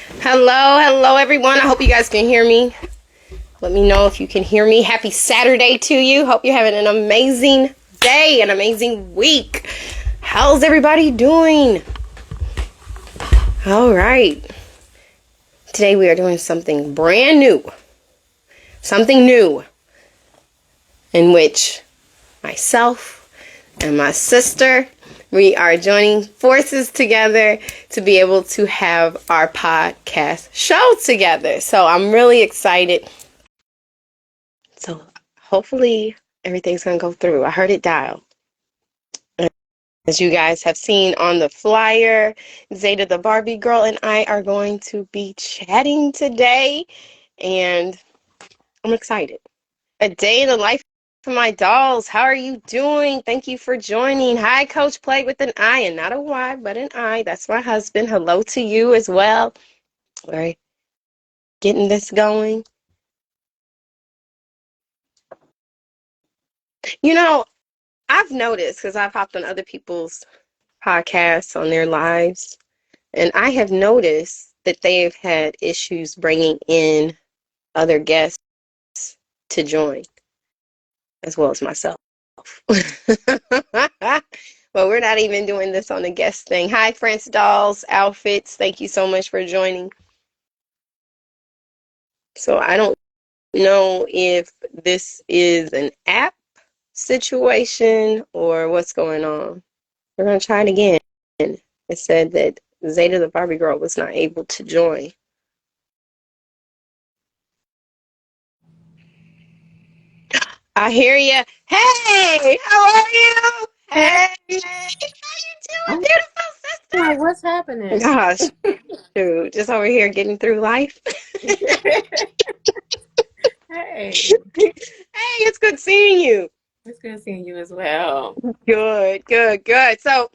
Hello everyone. I hope you guys can hear me. Let me know if you can hear me. Happy Saturday to you. Hope you're having an amazing day, an amazing week. How's everybody doing? All right. Today we are doing something brand new. Something new in which myself and my sister, we are joining forces together to be able to have our podcast show together. So I'm really excited. So hopefully everything's going to go through. I heard it dial. As you guys have seen on the flyer, Zeta the Barbie girl and I are going to be chatting today, and I'm excited. A day in the life of my dolls. How are you doing? Thank you for joining. Hi, Coach Play with an I and not a Y, but an I. That's my husband. Hello to you as well. We're getting this going. You know, I've noticed because I've hopped on other people's podcasts on their lives, and I have noticed that they've had issues bringing in other guests to join, as well as myself. Well, we're not even doing this on the guest thing. Hi, France Dolls Outfits. Thank you so much for joining. So I don't know if this is an app situation or what's going on. We're going to try it again. It said that Zeta the Barbie girl was not able to join. I hear you. Hey, how are you? Hey, how you doing, beautiful sister? What's happening? Gosh, dude, just over here getting through life. Hey, Hey, it's good seeing you. it's good seeing you as well. Good. So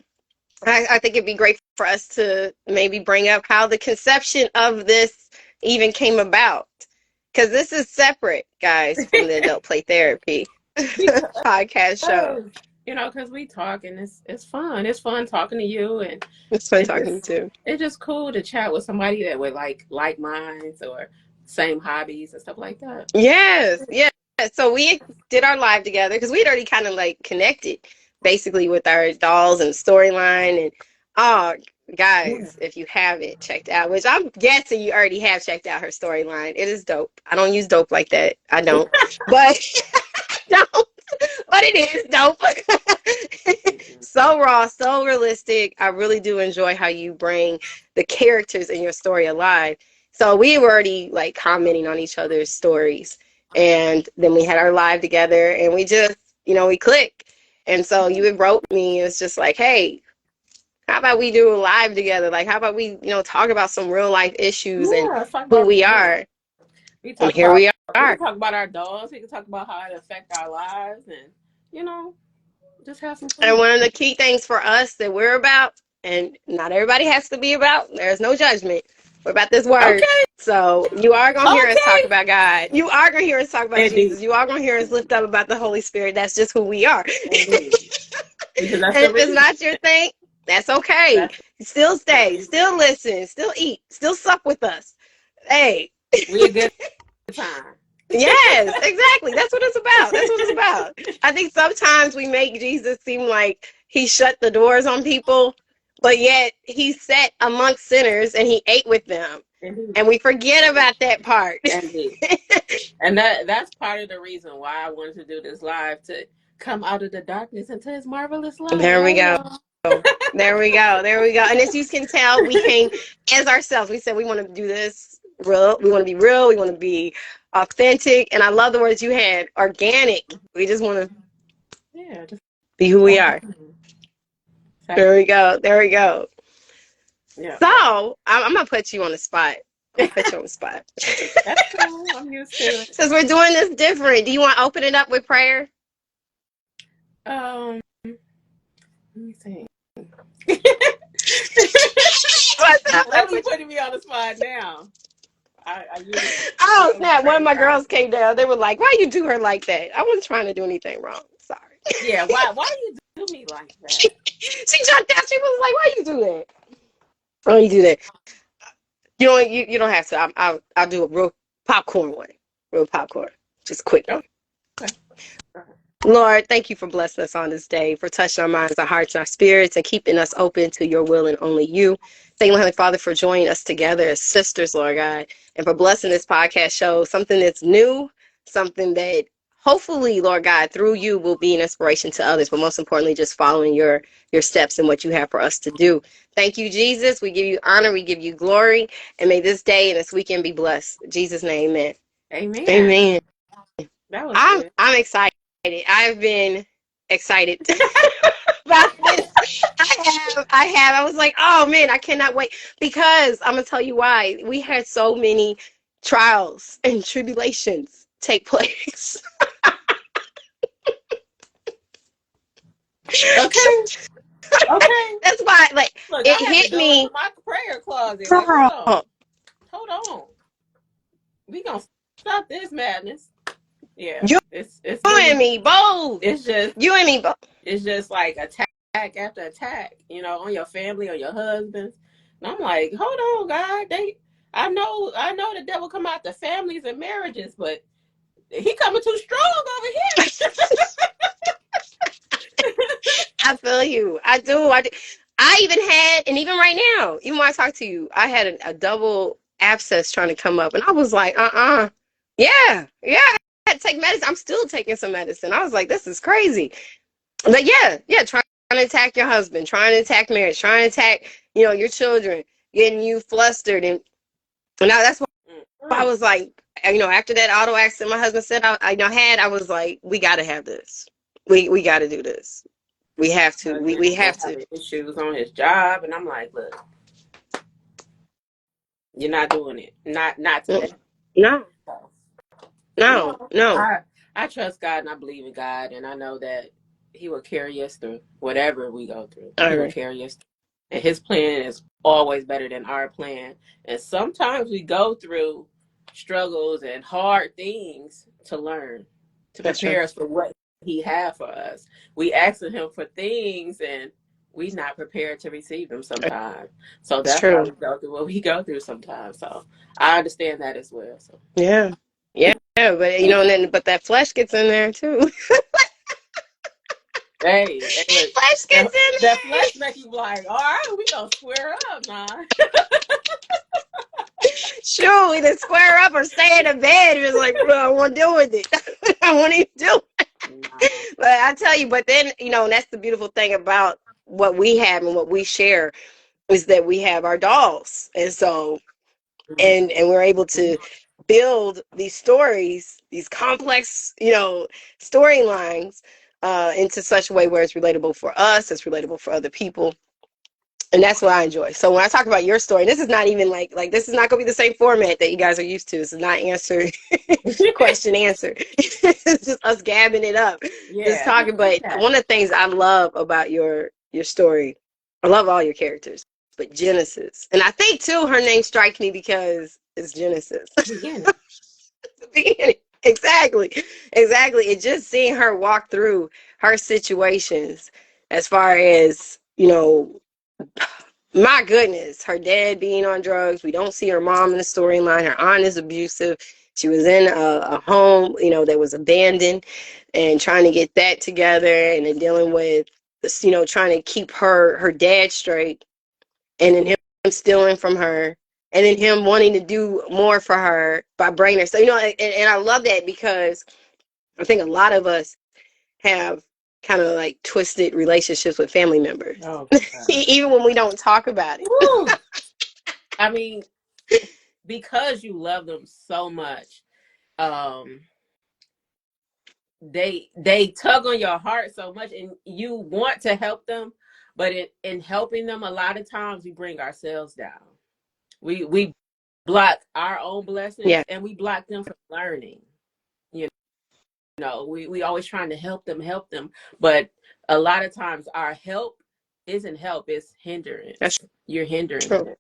I think it'd be great for us to maybe bring up how the conception of this even came about. Because this is separate, guys, from the adult play therapy podcast show. Because, because we talk and it's fun. It's fun talking to you, and It's fun it's talking just to you. it's just cool to chat with somebody that would like minds or same hobbies and stuff like that. Yes. So we did our live together because we'd already kind of like connected basically with our dolls and storyline. And oh, Yeah. guys, if you haven't checked out, which I'm guessing you already have checked out her storyline, it is dope. I don't use dope like that. I don't. But don't. But it is dope. So raw, so realistic. I really do enjoy how you bring the characters in your story alive. So we were already like commenting on each other's stories. And then we had our live together and we just, we clicked. And so you had wrote me, it's just like, hey, how about we do a live together? Like, how about we, talk about some real life issues and Yeah, let's talk who about we yeah. are. We And talk here about we we can are. talk about our dolls. We can talk about how it affect our lives, and you know, just have some And fun. one of the key things for us that we're about, and not everybody has to be about, there's no judgment. We're about this word. Okay, So you are going to hear us talk okay. about God. You are going to hear us talk about Indeed, Jesus. You are going to hear us lift up about the Holy Spirit. That's just who we are. indeed. Because that's And the if it's reason. not your thing, that's okay. That's Still the stay, reason. still listen, still eat, still sup with us. Hey, We a good time. yes, exactly. That's what it's about. That's what it's about. I think sometimes we make Jesus seem like he shut the doors on people, but yet he sat amongst sinners and he ate with them. Indeed. And we forget about that part. Indeed. And that's part of the reason why I wanted to do this live, to come out of the darkness into his marvelous light. There we Hey go. y'all. There we go. And as you can tell, we came as ourselves. We said we want to do this real. We want to be real. We want to be authentic. And I love the words you had, organic. We just want to Yeah, just be who we are. organic. There we go. Yeah. So I'm gonna put you on the spot. I'm gonna put you on the spot. That's cool. I'm used to it. Since we're doing this different, do you want to open it up with prayer? Let me see. What's You up? really putting me on the spot now. I usually Oh don't snap! One of pray my God. girls came down. They were like, "Why you do her like that?" I wasn't trying to do anything wrong. Sorry. Yeah, why you do me like that? She jumped out. She was like, "Why you do that? Why you do that?" You don't have to. I'll do a real popcorn one. Real popcorn. Just a quick one. Okay. Lord, thank you for blessing us on this day, for touching our minds, our hearts, and our spirits, and keeping us open to your will and only you. Thank you, Heavenly Father, for joining us together as sisters, Lord God, and for blessing this podcast show, something that's new, something that hopefully, Lord God, through you will be an inspiration to others, but most importantly, just following your steps and what you have for us to do. Thank you, Jesus. We give you honor, we give you glory, and may this day and this weekend be blessed. In Jesus' name, amen. Amen. Amen. That was I'm good. I'm excited. I've been excited about this. I was like, oh man, I cannot wait, because I'm gonna tell you why. We had so many trials and tribulations take place. Okay. Okay. That's why, like, Look, it I had to hit go into me. my prayer closet. Like, hold on. Girl, Hold on. We gonna stop this madness. Yeah. you It's and really me both. it's just You and me both. it's just like attack after attack, on your family or your husbands. And I'm like, hold on, God. I know the devil come out the families and marriages, but he coming too strong over here. I feel you. I do. I do. I even had, and even right now, even when I talk to you, I had a double abscess trying to come up, and I was like, yeah, yeah. I had to take medicine. I'm still taking some medicine. I was like, this is crazy. But yeah, trying to attack your husband, trying to attack marriage, trying to attack, your children, getting you flustered, and now that's why I was like, after that auto accident, my husband said I was like, we got to have this. We got to do this. We have to. We Was have to. having issues on his job, and I'm like, look, you're not doing it. Not today. No, So, no. I trust God and I believe in God, and I know that He will carry us through whatever we go through. All He will right. carry us through. And His plan is always better than our plan. And sometimes we go through struggles and hard things to learn, to That's true. prepare us for what He has for us. We ask Him for things, and we're not prepared to receive them sometimes. So It's that's why we true. go through what we go through sometimes. So I understand that as well. So. Yeah. Yeah. But but that flesh gets in there too. Hey, look, Flesh the gets in that there. flesh make you like, all right, we gonna square up, nah. Sure, either square up or stay in the bed. It's like, bro, I want to deal with it. I want to do it. Nah. But I tell you, but then, that's the beautiful thing about what we have and what we share is that we have our dolls. And so, and we're able to build these stories, these complex, storylines into such a way where it's relatable for us, it's relatable for other people. And that's what I enjoy. So when I talk about your story, this is not even like this is not gonna be the same format that you guys are used to. This is not answer question answer. It's just us gabbing it up, just Yeah, talking. But yeah, one of the things I love about your story, I love all your characters, but Genesis, and I think too her name strikes me because it's Genesis. beginning. The beginning. Exactly. And just seeing her walk through her situations as far as, my goodness, her dad being on drugs. We don't see her mom in the storyline. Her aunt is abusive. She was in a home, that was abandoned, and trying to get that together, and then dealing with this, trying to keep her dad straight, and then him stealing from her, and then him wanting to do more for her by bringing her. So, and I love that because I think a lot of us have kind of like twisted relationships with family members, Oh, even when we don't talk about it. woo. I mean, because you love them so much, um, they tug on your heart so much, and you want to help them, but in helping them, a lot of times we bring ourselves down. We block our own blessings, Yeah, and we block them from learning. You we always trying to help them, but a lot of times our help isn't help, it's that's hindrance. You're hindering true. them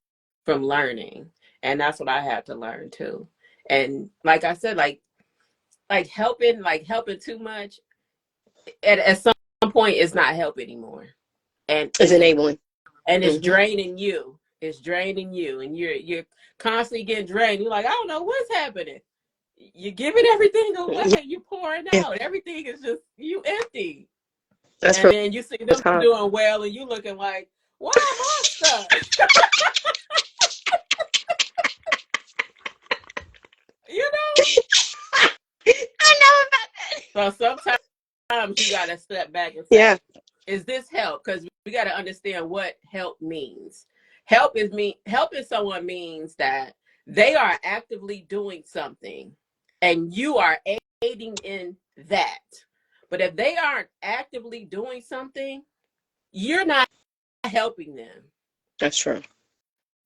from learning. And that's what I had to learn too. And like I said, like helping too much at some point is not help anymore. And It's it's enabling. and it's Hmm. draining you. It's draining you, and you're constantly getting drained. You're like, I don't know what's happening. You're giving everything away. You're pouring Yeah, out. Everything is just you empty. that's And real then you see them hard. doing well, and you looking like, why am I stuck? You I know about that. know. So sometimes you gotta step back and Yeah, say, is this help? Because we gotta understand what help means. Helping someone means that they are actively doing something and you are aiding in that. But if they aren't actively doing something, you're not helping them. that's true.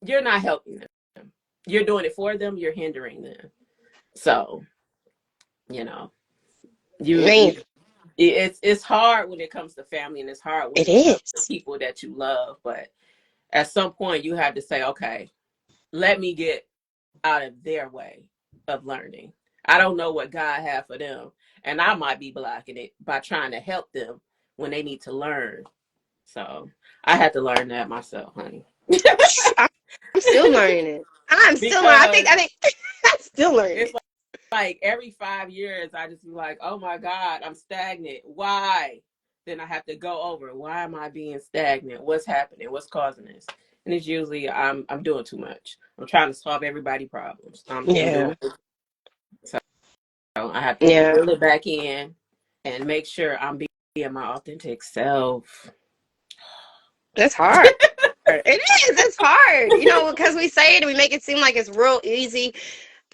You're not helping them. You're doing it for them, you're hindering them. So, you know, Man, you it's hard when it comes to family, and it's hard when it it comes to is. people that you love, but at some point you have to say, okay, let me get out of their way of learning. I don't know what God has for them, and I might be blocking it by trying to help them when they need to learn. So I had to learn that myself, honey. I'm still learning it. I'm still learning. Because I think I'm still learning it's it. like every 5 years I just be like, oh my God, I'm stagnant. Why? Then I have to go over, why am I being stagnant? What's happening? What's causing this? And it's usually I'm doing too much. I'm trying to solve everybody's problems. I'm Yeah, doing, so I have to yeah, reel it back in and make sure I'm being my authentic self. that's hard. It is. It's hard. Because we say it and we make it seem like it's real easy.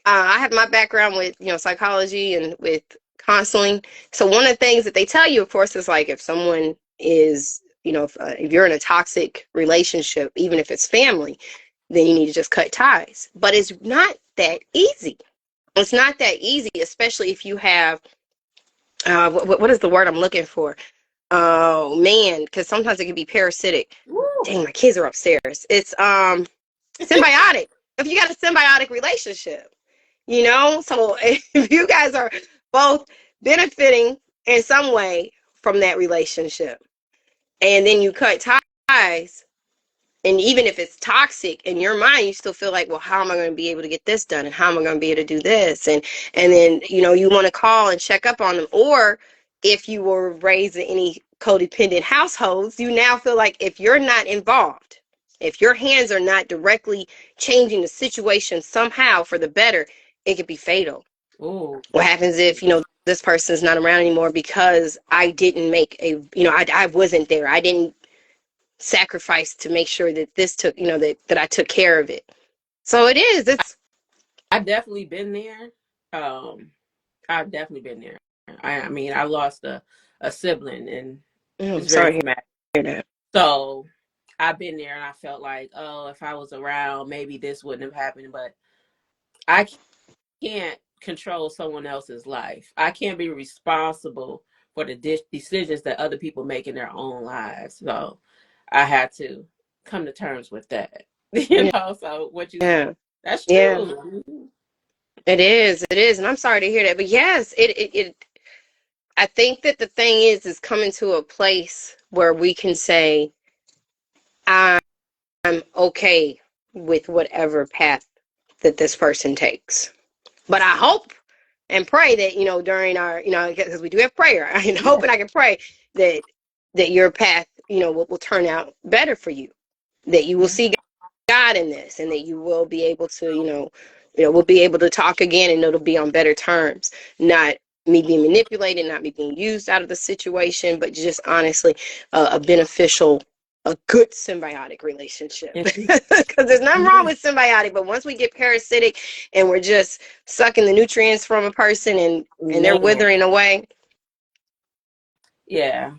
I have my background with psychology and with counseling. So one of the things that they tell you, of course, is like if someone is if you're in a toxic relationship, even if it's family, then you need to just cut ties. But it's not that easy. It's not that easy, especially if you have what is the word I'm looking for? Oh man, because sometimes it can be parasitic. Woo. Dang, my kids are upstairs. It's symbiotic. If you got a symbiotic relationship, so if you guys are both benefiting in some way from that relationship, and then you cut ties, and even if it's toxic in your mind, you still feel like, well, how am I going to be able to get this done, and how am I going to be able to do this, and then you want to call and check up on them. Or if you were raised in any codependent households, you now feel like if you're not involved, if your hands are not directly changing the situation somehow for the better, it could be fatal. Ooh. What happens if this person is not around anymore because I didn't make I wasn't there, I didn't sacrifice to make sure that this took, that I took care of it. So it's I've definitely been there. I've definitely been there. I mean, I lost a sibling, and I'm it's very sorry to traumatic. hear that. So I've been there, and I felt like, oh, if I was around, maybe this wouldn't have happened. But I can't control someone else's life. I can't be responsible for the decisions that other people make in their own lives. So I had to come to terms with that. Yeah, So what you yeah, that's yeah. true. It is, and I'm sorry to hear that. But yes, it I think that the thing is coming to a place where we can say I'm okay with whatever path that this person takes. But I hope and pray that during our because we do have prayer. I hope and I can pray that your path will turn out better for you. That you will Yeah. see God in this, and that you will be able to we'll be able to talk again, and it'll be on better terms. Not me being manipulated, not me being used out of the situation, but just honestly a beneficial, a good symbiotic relationship. Because there's nothing wrong with symbiotic, but once we get parasitic and we're just sucking the nutrients from a person and they're Man. withering away. Yeah.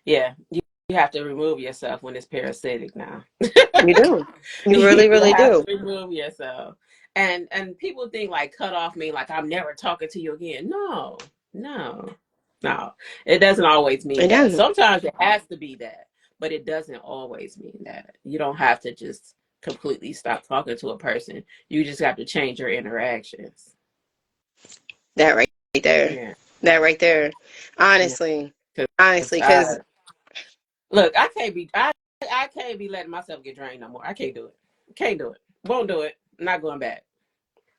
Yeah. You have to remove yourself when it's parasitic now. You do. You You really, really have do. to remove yourself. And people think like cut off me like I'm never talking to you again. No, no, no. It doesn't always mean It that. doesn't. Sometimes it has to be that, but it doesn't always mean that. You don't have to just completely stop talking to a person. You just have to change your interactions. That right there. Yeah. That right there. Yeah. Honestly. Honestly, I because look, I can't be. can't be letting myself get drained no more. I can't do it. Can't do it. Won't do it. Not going back.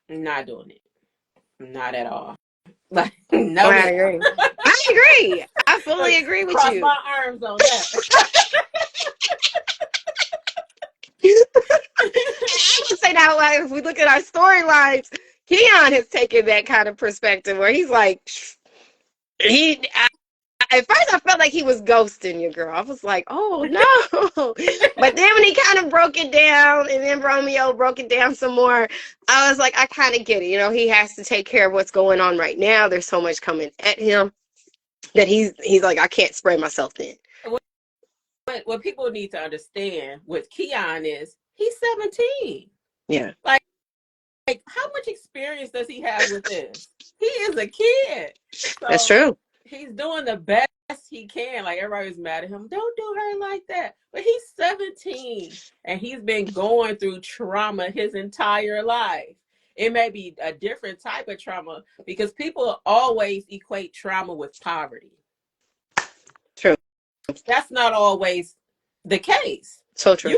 Not doing it. Not at all. Like, no, I ma'am. agree. I agree. I fully agree with Cross you. my arms on that. I would say that, like, if we look at our storylines, Keon has taken that kind of perspective where he's like, at first I felt like he was ghosting you, girl. I was like, oh no. But then when he kind of broke it down, and then Romeo broke it down some more, I was like, I kind of get it. You know, he has to take care of what's going on right now. There's so much coming at him that he's like, I can't spread myself thin. What people need to understand with Keon is he's 17. Yeah. Like how much experience does he have with this? He is a kid. So that's true. He's doing the best he can. Like everybody's mad at him. Don't do her like that. But he's 17 and he's been going through trauma his entire life. It may be a different type of trauma because people always equate trauma with poverty. True. That's not always the case. So true.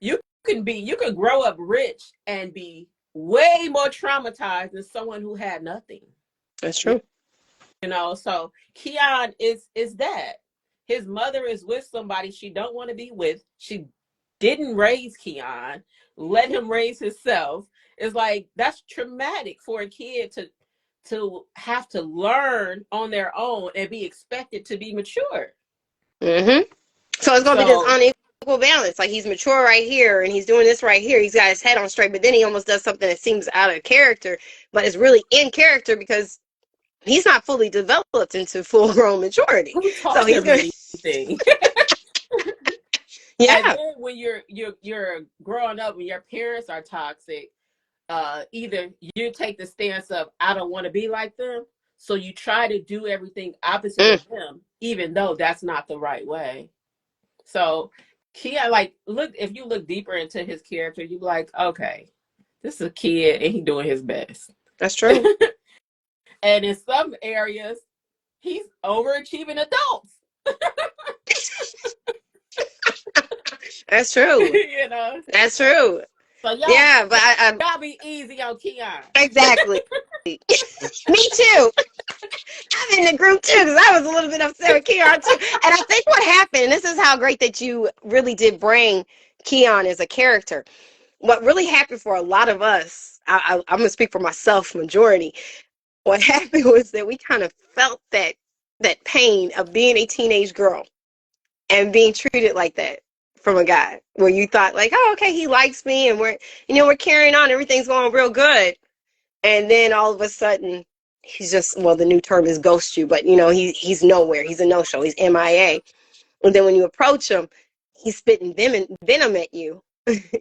You can grow up rich and be way more traumatized than someone who had nothing. That's true. You know, so Keon is that. His mother is with somebody she don't want to be with. She didn't raise Keon, let him raise himself. It's like that's traumatic for a kid to have to learn on their own and be expected to be mature. Mm-hmm. So it's gonna be this unequal balance. Like he's mature right here and he's doing this right here. He's got his head on straight, but then he almost does something that seems out of character, but it's really in character because he's not fully developed into full-grown maturity. So he's gonna yeah. And then when you're growing up, when your parents are toxic, either you take the stance of I don't want to be like them, so you try to do everything opposite of them, even though that's not the right way. So Keon, like, look, if you look deeper into his character, you're like, okay, this is a kid and he's doing his best. That's true. And in some areas, he's overachieving adults. That's true. You know? That's true. So yeah, but y'all be easy on Keon. Exactly. Me too. I'm in the group too because I was a little bit upset with Keon too. And I think what happened, this is how great that you really did bring Keon as a character. What really happened for a lot of us, I'm going to speak for myself, majority, what happened was that we kind of felt that pain of being a teenage girl and being treated like that from a guy where you thought like, oh, okay, he likes me and we're carrying on, everything's going real good. And then all of a sudden he's just, well, the new term is ghost you, but he's nowhere. He's a no-show. He's MIA. And then when you approach him, he's spitting venom at you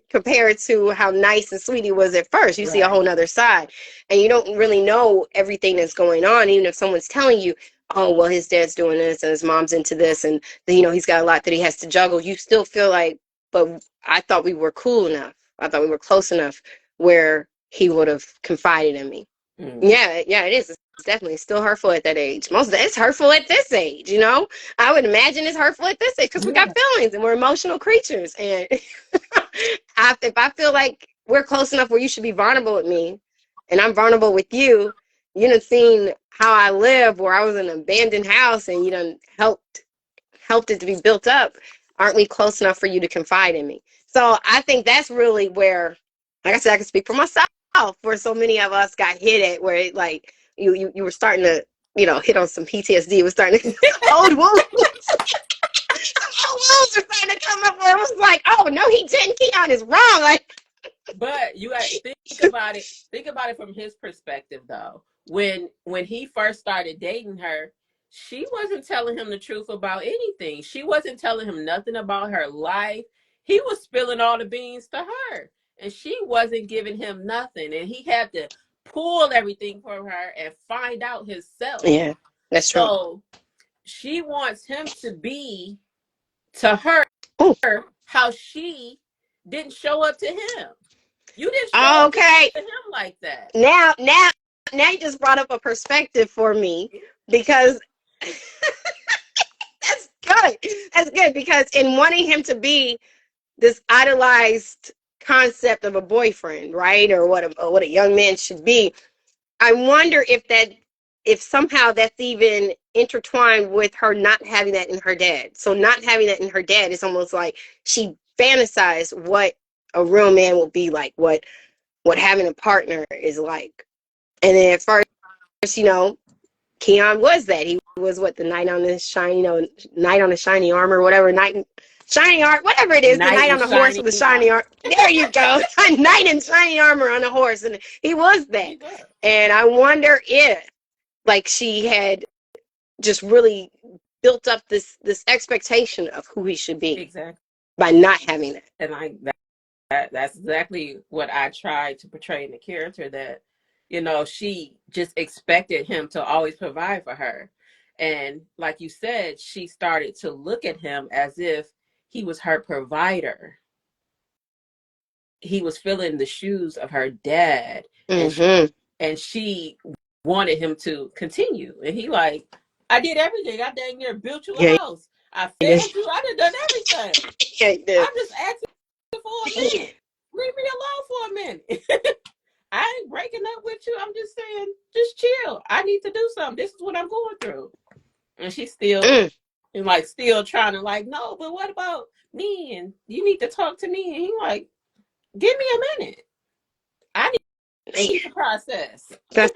compared to how nice and sweet he was at first. You see a whole nother side. And you don't really know everything that's going on, even if someone's telling you, oh, well, his dad's doing this and his mom's into this and, he's got a lot that he has to juggle. You still feel like, but I thought we were cool enough. I thought we were close enough where he would have confided in me. Mm. Yeah, it is. It's definitely still hurtful at that age. Most of it's hurtful at this age, I would imagine it's hurtful at this age because we got feelings and we're emotional creatures. And if I feel like we're close enough where you should be vulnerable with me and I'm vulnerable with you, you done seen how I live where I was in an abandoned house and you done helped it to be built up. Aren't we close enough for you to confide in me? So I think that's really where, like I said, I can speak for myself, where so many of us got hit at, where it, like you were starting to, hit on some PTSD. It was starting to old wounds. Old wounds were starting to come up where it was like, oh no, he didn't. Keon is wrong. Like, but you got to think about it. Think about it from his perspective, though. When he first started dating her, she wasn't telling him the truth about anything. She wasn't telling him nothing about her life. He was spilling all the beans to her. And she wasn't giving him nothing. And he had to pull everything from her and find out himself. Yeah, that's true. So she wants him to be to her how she didn't show up to him. You didn't show up to him like that. Now you just brought up a perspective for me because that's good. That's good because in wanting him to be this idolized concept of a boyfriend, right? Or what a young man should be. I wonder if somehow that's even intertwined with her not having that in her dad. So not having that in her dad is almost like she fantasized what a real man will be like, what having a partner is like. And then at first, Keon was that. He was what, the knight on the shiny, knight on the shiny armor, whatever, shining armor, whatever it is, the Knight knight in on the horse shining with the shiny armor. There you go. A knight in shiny armor on a horse. And he was that. And I wonder if, like, she had just really built up this expectation of who he should be. Exactly. By not having that. And like that's exactly what I tried to portray in the character, that, she just expected him to always provide for her. And like you said, she started to look at him as if he was her provider. He was filling the shoes of her dad. Mm-hmm. And she wanted him to continue. And he like, I did everything. I dang near built you a house. I fed you. I done everything. I'm just asking for a minute. Leave me alone for a minute. I ain't breaking up with you. I'm just saying, just chill. I need to do something. This is what I'm going through. And she's still and like still trying to like, no, but what about me? And you need to talk to me. And he like, give me a minute. I need to process. That's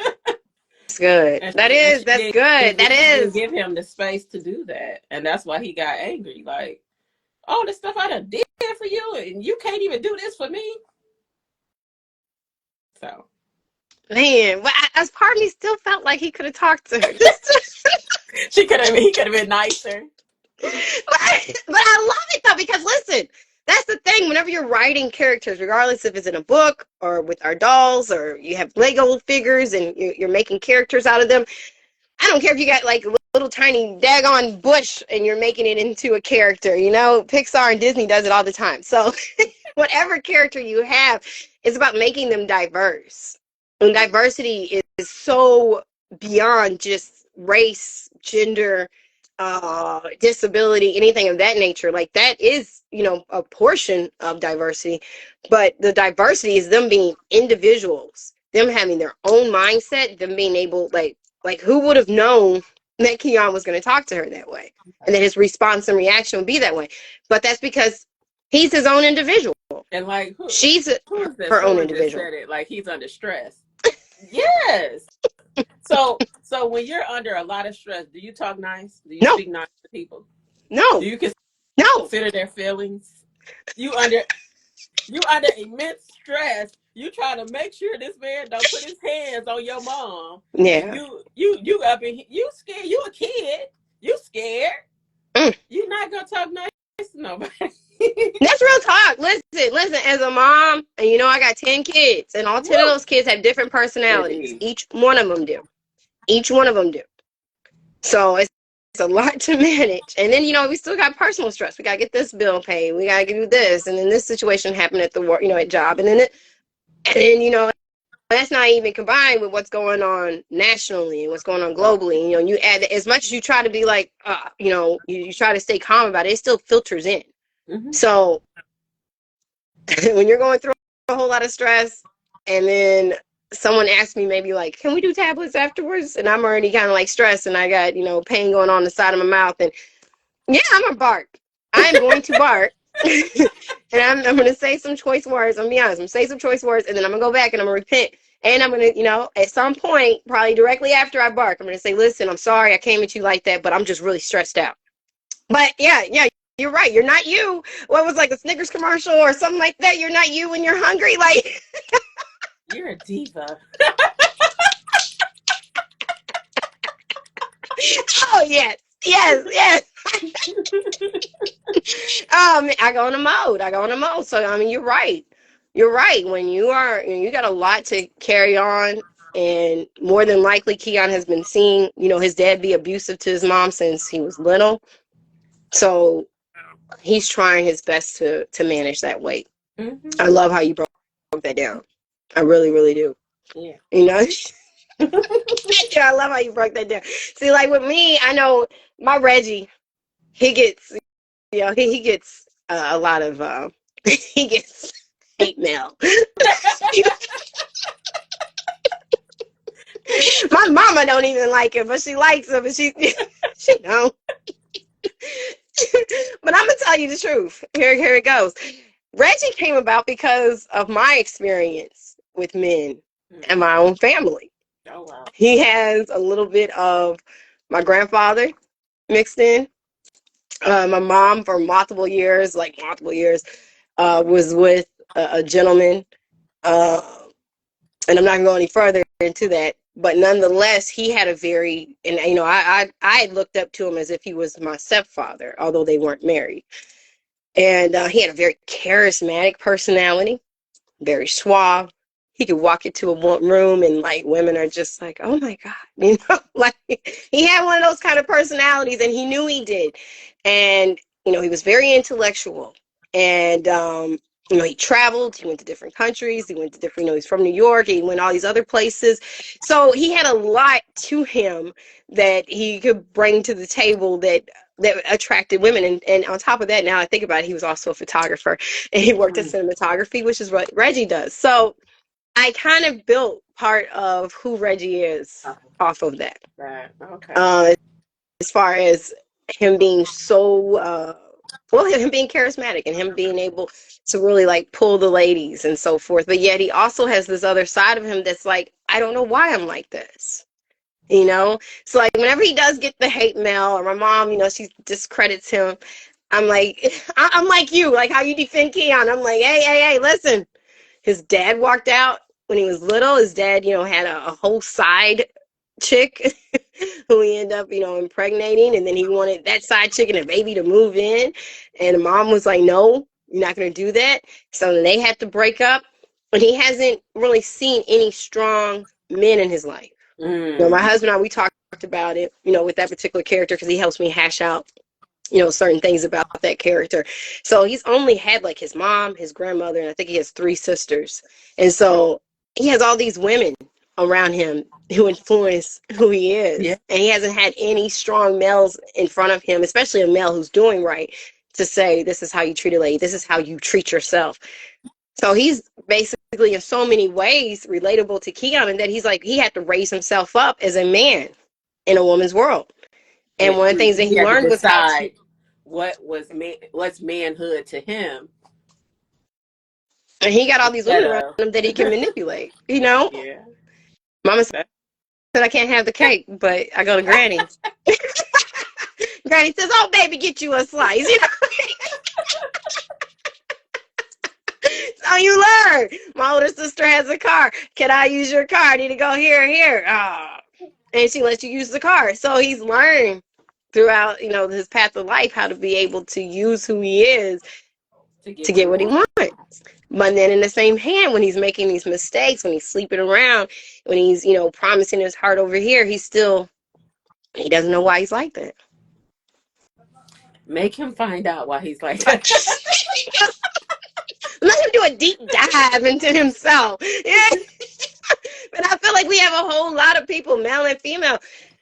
good. That's good. That is. Give him the space to do that. And that's why he got angry. Like, all the stuff I done did for you, and you can't even do this for me. So, man, but as part of me still felt like he could have talked to her. He could have been nicer. But I love it though, because listen, that's the thing. Whenever you're writing characters, regardless if it's in a book or with our dolls, or you have Lego figures and you're making characters out of them, I don't care if you got like a little tiny daggone bush and you're making it into a character. Pixar and Disney does it all the time. So whatever character you have, it's about making them diverse. And diversity is so beyond just race, gender, disability, anything of that nature. Like that is, a portion of diversity, but the diversity is them being individuals, them having their own mindset, them being able, like who would have known that Keon was going to talk to her that way, and that his response and reaction would be that way? But that's because he's his own individual, and like she's her own individual. Said it like he's under stress. Yes. So when you're under a lot of stress, do you talk nice? Do you speak nice to people? No. Do you consider their feelings? You under immense stress. You try to make sure this man don't put his hands on your mom. Yeah. You up in, you scared. You a kid. You scared. You're not gonna talk nice to nobody. That's real talk. Listen, as a mom, and I got 10 kids, and all 10 of those kids have different personalities. Each one of them do. So it's a lot to manage. And then, we still got personal stress. We got to get this bill paid. We got to do this. And then this situation happened at the work, at job. And then, that's not even combined with what's going on nationally and what's going on globally. You add, as much as you try to be like, you try to stay calm about it, it still filters in. Mm-hmm. So when you're going through a whole lot of stress, and then someone asked me maybe like, can we do tablets afterwards? And I'm already kind of like stressed, and I got, pain going on the side of my mouth. And yeah, I'm going to bark. I'm going to bark. And I'm going to say some choice words. I'm going to be honest. I'm going to say some choice words, and then I'm going to go back and I'm going to repent. And I'm going to, at some point, probably directly after I bark, I'm going to say, listen, I'm sorry I came at you like that, but I'm just really stressed out. But yeah, you're right. You're not you. What was like a Snickers commercial or something like that? You're not you when you're hungry. Like, you're a diva. Oh, yes. I go in a mode. So, you're right. When you got a lot to carry on, and more than likely Keon has been seeing, his dad be abusive to his mom since he was little. So he's trying his best to manage that weight. Mm-hmm. I love how you broke that down. I really, really do. Yeah. I love how you broke that down. See, like with me, I know my Reggie, he gets, he gets a lot of he gets hate mail. My mama don't even like him, but she likes him, and she don't. But I'm gonna tell you the truth. Here it goes. Reggie came about because of my experience with men and my own family. Oh wow. He has a little bit of my grandfather mixed in. My mom, for multiple years, was with a gentleman. Uh, and I'm not going to go any further into that. But nonetheless, he had a very, and I looked up to him as if he was my stepfather, although they weren't married. And he had a very charismatic personality, very suave. He could walk into a room and like women are just like, oh my God, like he had one of those kind of personalities, and he knew he did. And, he was very intellectual. And, he traveled, he went to different countries, he went to different, he's from New York, he went all these other places. So he had a lot to him that he could bring to the table that attracted women. And on top of that, now I think about it, he was also a photographer, and he worked in cinematography, which is what Reggie does. So I kind of built part of who Reggie is off of that. Right. Okay. As far as him being so, him being charismatic and him being able to really like pull the ladies and so forth. But yet he also has this other side of him that's like, I don't know why I'm like this. So like whenever he does get the hate mail, or my mom, she discredits him, I'm like, I'm like you, like how you defend Keon. I'm like, hey, listen. His dad walked out when he was little. His dad, had a whole side chick who he ended up, impregnating. And then he wanted that side chick and a baby to move in. And the mom was like, no, you're not going to do that. So then they had to break up. And he hasn't really seen any strong men in his life. My husband and I, we talked about it, with that particular character, because he helps me hash out certain things about that character. So he's only had like his mom, his grandmother, and I think he has 3 sisters. And so he has all these women around him who influence who he is. Yeah. And he hasn't had any strong males in front of him, especially a male who's doing right, to say, this is how you treat a lady. This is how you treat yourself. So he's basically in so many ways relatable to Keon, in that he's like, he had to raise himself up as a man in a woman's world. And one of the things that he had learned to was how to, decide what's manhood to him. and he got all these women around him that he can manipulate. Yeah. Mama said I can't have the cake, but I go to Granny. Granny says, "Oh, baby, get you a slice." So you learn. My older sister has a car. Can I use your car? I need to go here, here. And she lets you use the car. So he's learned throughout, his path of life, how to be able to use who he is to get what he wants. But then in the same hand, when he's making these mistakes, when he's sleeping around, when he's, promising his heart over here, he doesn't know why he's like that. Make him find out why he's like that. Let him do a deep dive into himself. Yeah. But I feel like we have a whole lot of people, male and female,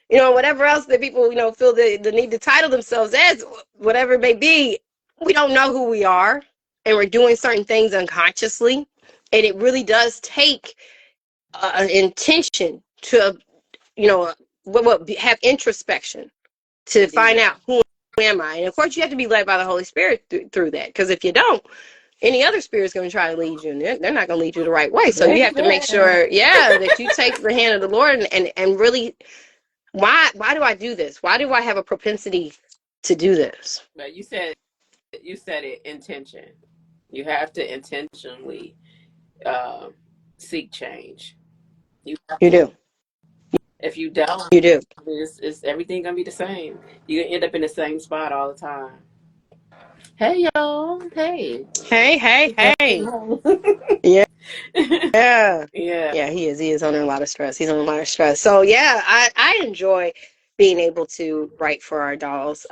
whatever else that people, feel the need to title themselves as, whatever it may be. We don't know who we are, and we're doing certain things unconsciously. And it really does take an intention to, have introspection to find out who am I. And of course, you have to be led by the Holy Spirit through that. Because if you don't, any other spirit's going to try to lead you, and they're not going to lead you the right way. So you have to make sure, that you take the hand of the Lord and really, why do I do this? Why do I have a propensity to do this? But you said it, intention. You have to intentionally seek change. You do. If you don't, You do. It's everything gonna be the same. You're gonna end up in the same spot all the time. Hey y'all. Hey. Hey. Yeah. Yeah, he is. He is under a lot of stress. He's under a lot of stress. So yeah, I enjoy being able to write for our dolls.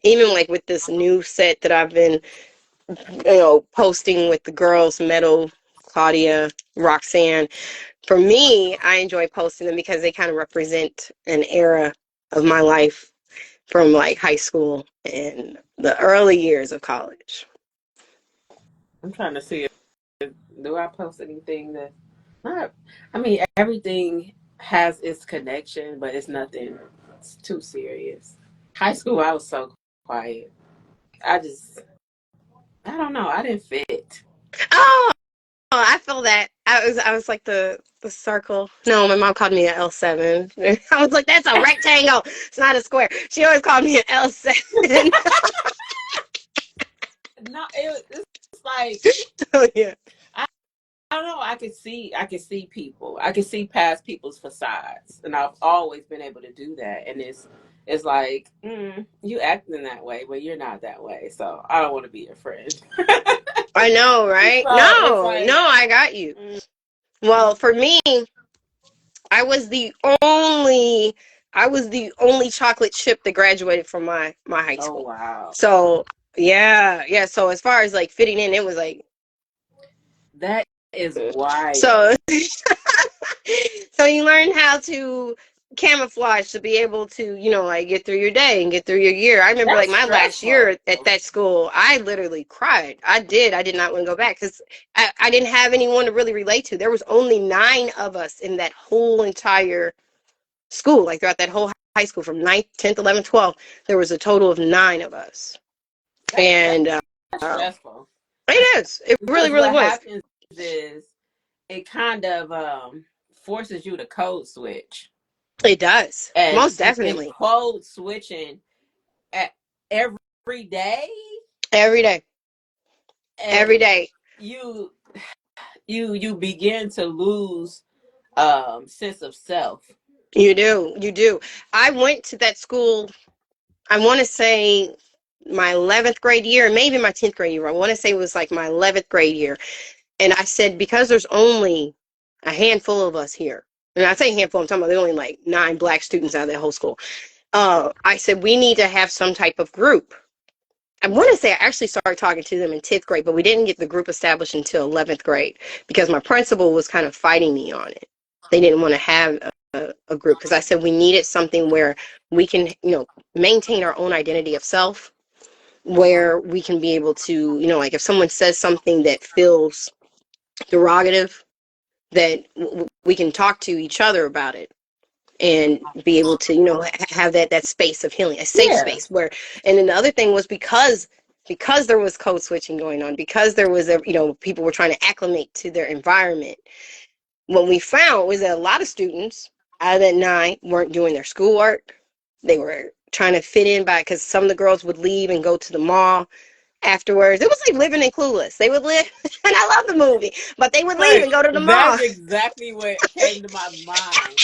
Even like with this new set that I've been, posting with the girls, Meadow, Claudia, Roxanne. For me, I enjoy posting them because they kind of represent an era of my life from like high school and the early years of college. I'm trying to see if do I post anything that not. I mean, everything has its connection, but it's nothing. It's too serious. High school, I was so quiet. I just, I don't know. I didn't fit. Oh, I feel that. I was like the circle. No, my mom called me an L7. I was like, that's a rectangle. It's not a square. She always called me an L7. No, it's like Oh yeah. I don't know. I could see people. I can see past people's facades, and I've always been able to do that. And it's like you acting that way, but you're not that way. So I don't want to be your friend. I know, right? So it's No, like, no, I got you. mm, Well, for me, I was the only I was the only chocolate chip that graduated from my high oh school. wow, So yeah, yeah. So as far as like fitting in, it was like that is wild. so so you learn how to camouflage to be able to, like get through your day and get through your year. I remember like That's my last stressful. year at that school, I literally cried. I did not want to go back because I didn't have anyone to really relate to. There was only 9 of us in that whole entire school, like throughout that whole high school from ninth, 10th, 11th, 12th. There was a total of 9 of us. That's And stressful it is. It really, because really what was. happens is it kind of forces you to code switch, It does. and Most in definitely. code switching at every day, Every day. and Every day. you you begin to lose sense of self. You do. You do. I went to that school, I want to say my 11th grade year, maybe my 10th grade year. I want to say it was like my 11th grade year. And I said, because there's only a handful of us here, and I say handful, I'm talking about there's only like 9 black students out of that whole school. I said, we need to have some type of group. I want to say I actually started talking to them in 10th grade, but we didn't get the group established until 11th grade because my principal was kind of fighting me on it. They didn't want to have a group because I said we needed something where we can, maintain our own identity of self, where we can be able to, like if someone says something that feels derogative, that we can talk to each other about it and be able to, have that space of healing, a safe Yeah. space where. And then the other thing was because there was code switching going on, because there was people were trying to acclimate to their environment. What we found was that a lot of students out of that 9 weren't doing their schoolwork. They were trying to fit in because some of the girls would leave and go to the mall afterwards. It was like living in Clueless. They would live, and I love the movie, but they would leave Right. and go to the mall. That's exactly what came to my mind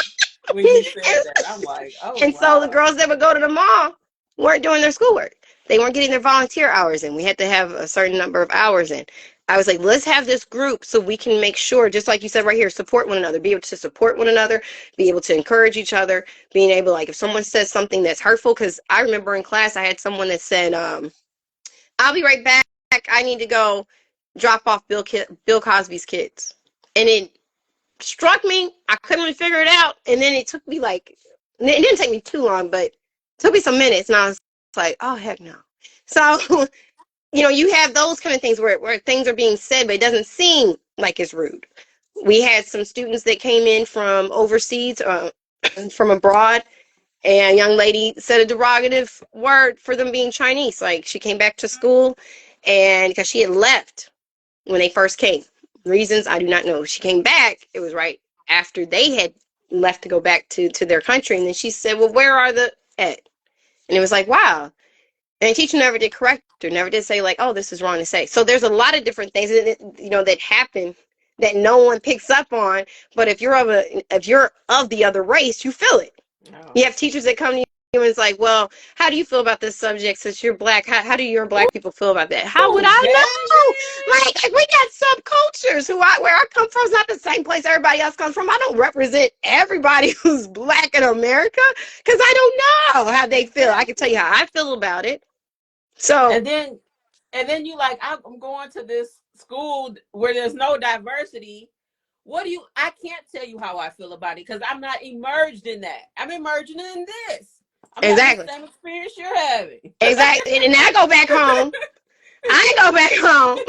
when you said and, that. I'm like, oh and so the wow. girls that would go to the mall weren't doing their schoolwork. They weren't getting their volunteer hours in. We had to have a certain number of hours in. I was like, let's have this group so we can make sure, just like you said right here, support one another, be able to support one another, be able to encourage each other, being able, like, if someone says something that's hurtful, because I remember in class I had someone that said, I'll be right back. I need to go drop off Bill Cosby's kids. And it struck me. I couldn't really figure it out. And then it took me it didn't take me too long, but it took me some minutes. And I was like, oh, heck no. So, you have those kind of things where things are being said, but it doesn't seem like it's rude. We had some students that came in from overseas, from abroad, and a young lady said a derogative word for them being Chinese. Like, she came back to school, and because she had left when they first came. Reasons I do not know. She came back, it was right after they had left to go back to their country. And then she said, well, where are the at? And it was like, wow. And the teacher never did correct her, never did say like, oh, this is wrong to say. So there's a lot of different things that happen that no one picks up on. But if you're of the other race, you feel it. Oh. You have teachers that come to you and it's like, well, how do you feel about this subject since you're black? How do your black people feel about that? How would Oh, I know? baby. Like we got subcultures where I come from is not the same place everybody else comes from. I don't represent everybody who's black in America because I don't know how they feel. I can tell you how I feel about it. So And then you like, I'm going to this school where there's no diversity. I can't tell you how I feel about it because I'm not immersed in that. I'm immersed in this. I'm having the exactly. same experience you're having. Exactly. And I go back home. I go back home.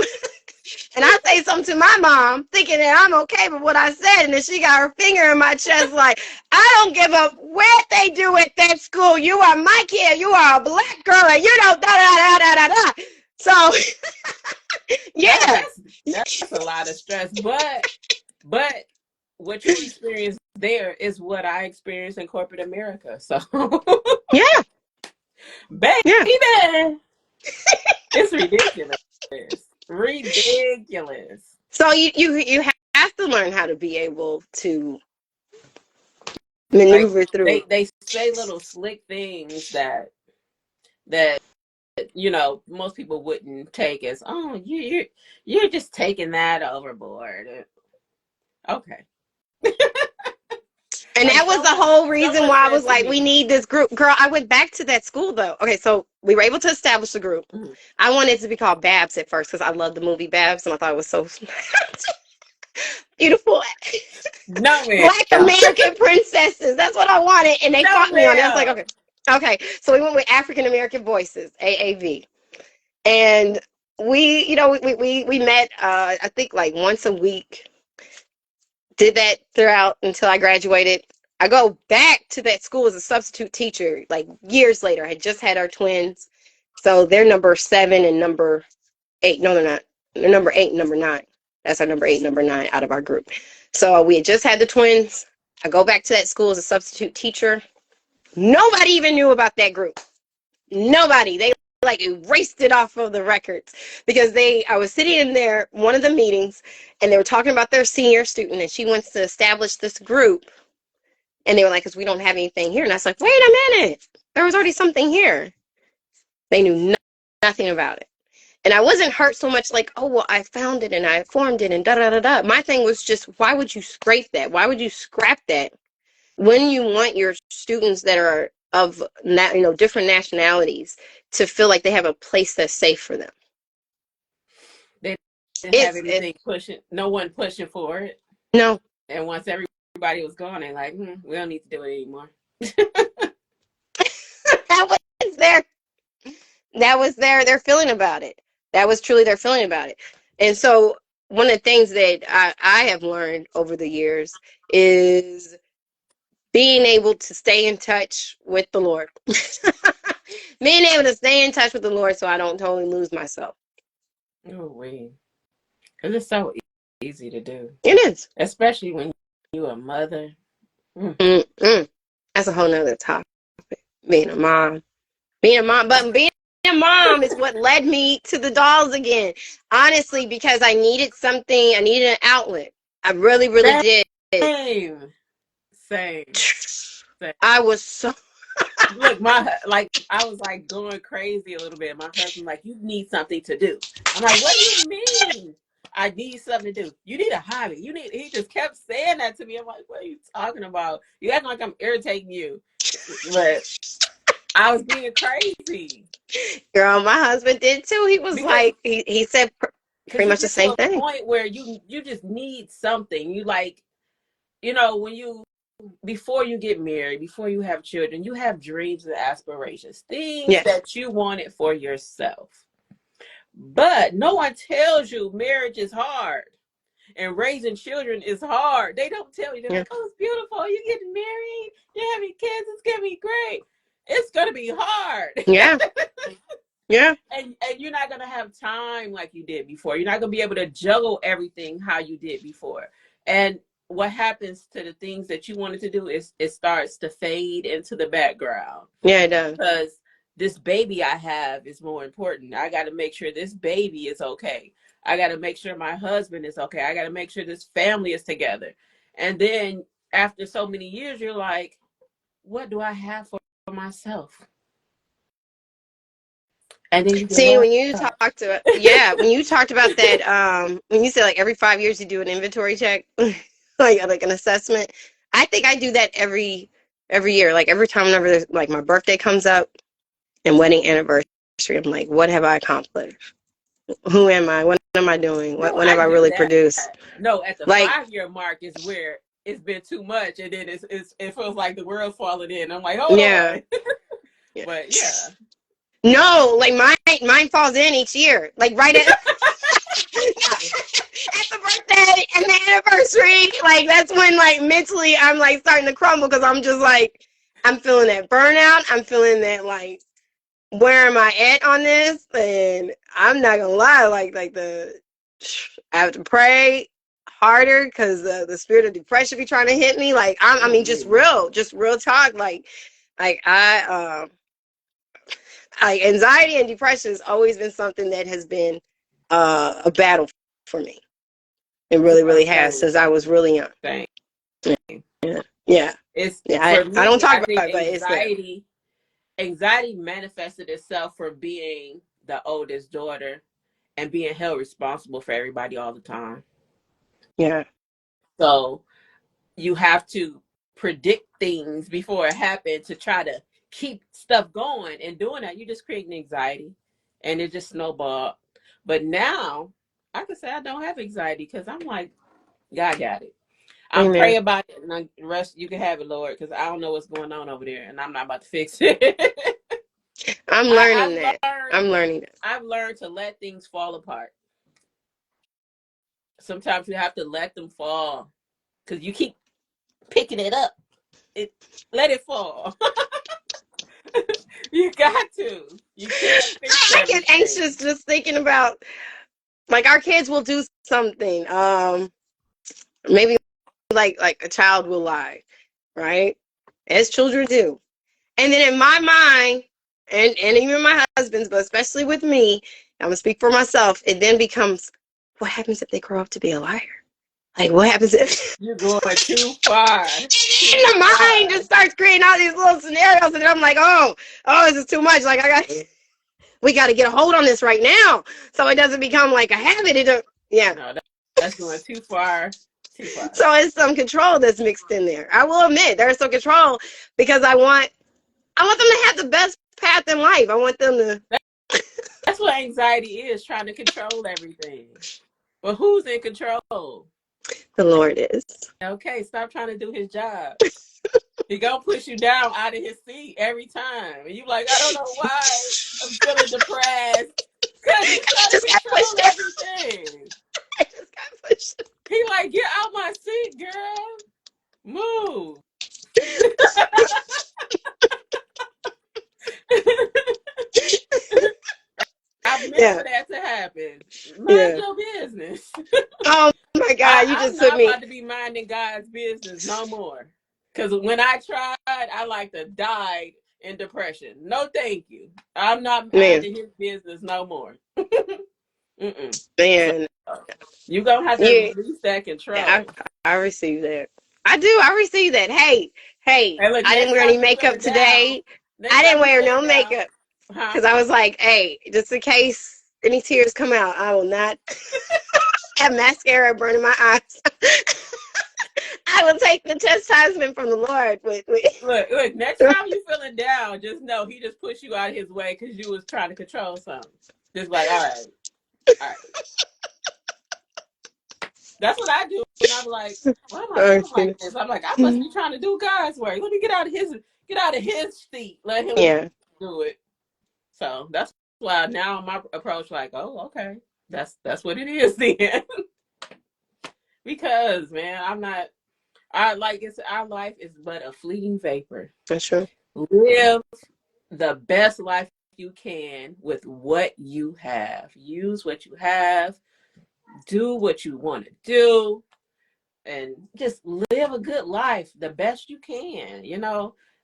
And I say something to my mom, thinking that I'm okay with what I said, and then she got her finger in my chest, like, I don't give a what they do at that school. You are my kid. You are a black girl, and you don't da da da da da da. So, yeah, That's a lot of stress. But what you experience there is what I experienced in corporate America. So, yeah, baby, yeah. it's ridiculous. Ridiculous. So you have to learn how to be able to maneuver Like through. they say little slick things that most people wouldn't take as, oh, you're just taking that overboard. Okay. And Like that was the whole reason someone why I said was to like, we me, need this group. Girl, I went back to that school though. Okay, so we were able to establish a group. mm-hmm. I wanted it to be called Babs at first because I loved the movie Babs and I thought it was so beautiful. No, ma'am. Black American princesses. That's what I wanted. And they No, fought me on it. I was like, ma'am. okay. Okay. So we went with African American Voices, AAV. And we met I think like once a week. Did that throughout until I graduated. I go back to that school as a substitute teacher like years later. I had just had our twins. So they're number 7 and number 8. No, they're not. They're number 8 and number 9. That's our number 8, number 9 out of our group. So we had just had the twins. I go back to that school as a substitute teacher. Nobody even knew about that group. Nobody. They like erased it off of the records because I was sitting in there, one of the meetings, and they were talking about their senior student, and she wants to establish this group. And they were like, because we don't have anything here. And I was like, wait a minute. There was already something here. They knew nothing about it. And I wasn't hurt so much like, oh, well, I found it and I formed it and da-da-da-da. My thing was just, why would you scrape that? Why would you scrap that when you want your students that are of different nationalities to feel like they have a place that's safe for them? They didn't have anything pushing, no one pushing for it. No. And once everybody was gone, they're like, we don't need to do it anymore. That was their feeling about it. That was truly their feeling about it. And so one of the things that I have learned over the years is being able to stay in touch with the Lord. Being able to stay in touch with the Lord so I don't totally lose myself. Oh, wait. Because it's so easy to do. It is. Especially when you're a mother. That's a whole nother topic. Being a mom. But being a mom is what led me to the dolls again. Honestly, because I needed something. I needed an outlet. I really, really did. Same. I was so... Look, I was like going crazy a little bit. My husband like, you need something to do. I'm like, what do you mean? I need something to do. You need a hobby. He just kept saying that to me. I'm like, what are you talking about? You acting like I'm irritating you. But I was being crazy. Girl, my husband did too. He was like, he said pretty much the same thing. To a point where you just need something. You like, when before you get married, before you have children, you have dreams and aspirations, things that you wanted for yourself. But no one tells you marriage is hard and raising children is hard. They don't tell you. They're like, oh, it's beautiful. You're getting married. You're having kids. It's going to be great. It's going to be hard. Yeah. Yeah. And you're not going to have time like you did before. You're not going to be able to juggle everything how you did before. And what happens to the things that you wanted to do is it starts to fade into the background. Yeah, it does. Because this baby I have is more important. I got to make sure this baby is okay. I got to make sure my husband is okay. I got to make sure this family is together. And then after so many years, you're like, what do I have for myself? And then see, when you talked about that, when you said like every 5 years you do an inventory check, like an assessment, I think I do that every year. Like every time whenever like my birthday comes up and wedding anniversary, I'm like, what have I accomplished? Who am I? What am I doing? What have I really produced? No, at the 5-year mark is where it's been too much, and then it feels like the world's falling in. I'm like, hold on. But no, like mine falls in each year. Like right at and the anniversary, like that's when like mentally I'm like starting to crumble because I'm just like I'm feeling that burnout. I'm feeling that like where am I at on this? And I'm not gonna lie, like I have to pray harder because the spirit of depression be trying to hit me. Like I mean, just real talk. Like like anxiety and depression has always been something that has been a battle for me. It really, really has since I was really young. Same. Yeah, yeah, It's yeah. for I don't me. talk I about think it, but it's there. anxiety manifested itself from being the oldest daughter and being held responsible for everybody all the time. Yeah. So you have to predict things before it happens to try to keep stuff going. And doing that, you just create anxiety, and it just snowballed. But now I can say I don't have anxiety because I'm like, God got it. I'm Amen. praying about it, and the rest you can have it, Lord, because I don't know what's going on over there, and I'm not about to fix it. I'm learning that. I'm learning that. I've learned to let things fall apart. Sometimes you have to let them fall because you keep picking it up. Let it fall. You got to. You can't fix I get everything. anxious just thinking about like our kids will do something. Maybe like a child will lie, right? As children do. And then in my mind, and even my husband's, but especially with me, I'm gonna speak for myself, it then becomes what happens if they grow up to be a liar? Like what happens if You're going too far. the mind just starts creating all these little scenarios and then I'm like, oh, this is too much. Like we gotta get a hold on this right now. So it doesn't become like a habit. Yeah. No, that's going too far. Too far. So it's some control that's mixed in there. I will admit there's some control because I want them to have the best path in life. I want them to. That's what anxiety is, trying to control everything. But who's in control? The Lord is. Okay, stop trying to do his job. He gonna push you down out of his seat every time. And you like, I don't know why I'm feeling depressed. Because he's trying to control everything. I just got pushed. He like, get out my seat, girl. Move. I've meant for that to happen. Mind your business. Oh my God, you just took me. I'm not about to be minding God's business no more. Because when I tried, I like to die in depression. No, thank you. I'm not minding his business no more. Man, so, you're going to have to release that control. I received that. I do. I received that. Hey, look, I didn't wear any makeup today. I didn't wear no makeup because I was like, hey, just in case any tears come out, I will not have mascara burning my eyes. I will take the chastisement from the Lord. Look, next time you feeling down, just know he just pushed you out of his way because you was trying to control something. Just like, all right. That's what I do. And I'm like, why am I feeling like this? I'm like, I must be trying to do God's work. Let me get out of his seat. Let him do it. So that's why now my approach, like, oh, okay. That's what it is then. Because, man, our life is but a fleeting vapor. That's true. Live the best life you can with what you have. Use what you have. Do what you want to do. And just live a good life the best you can.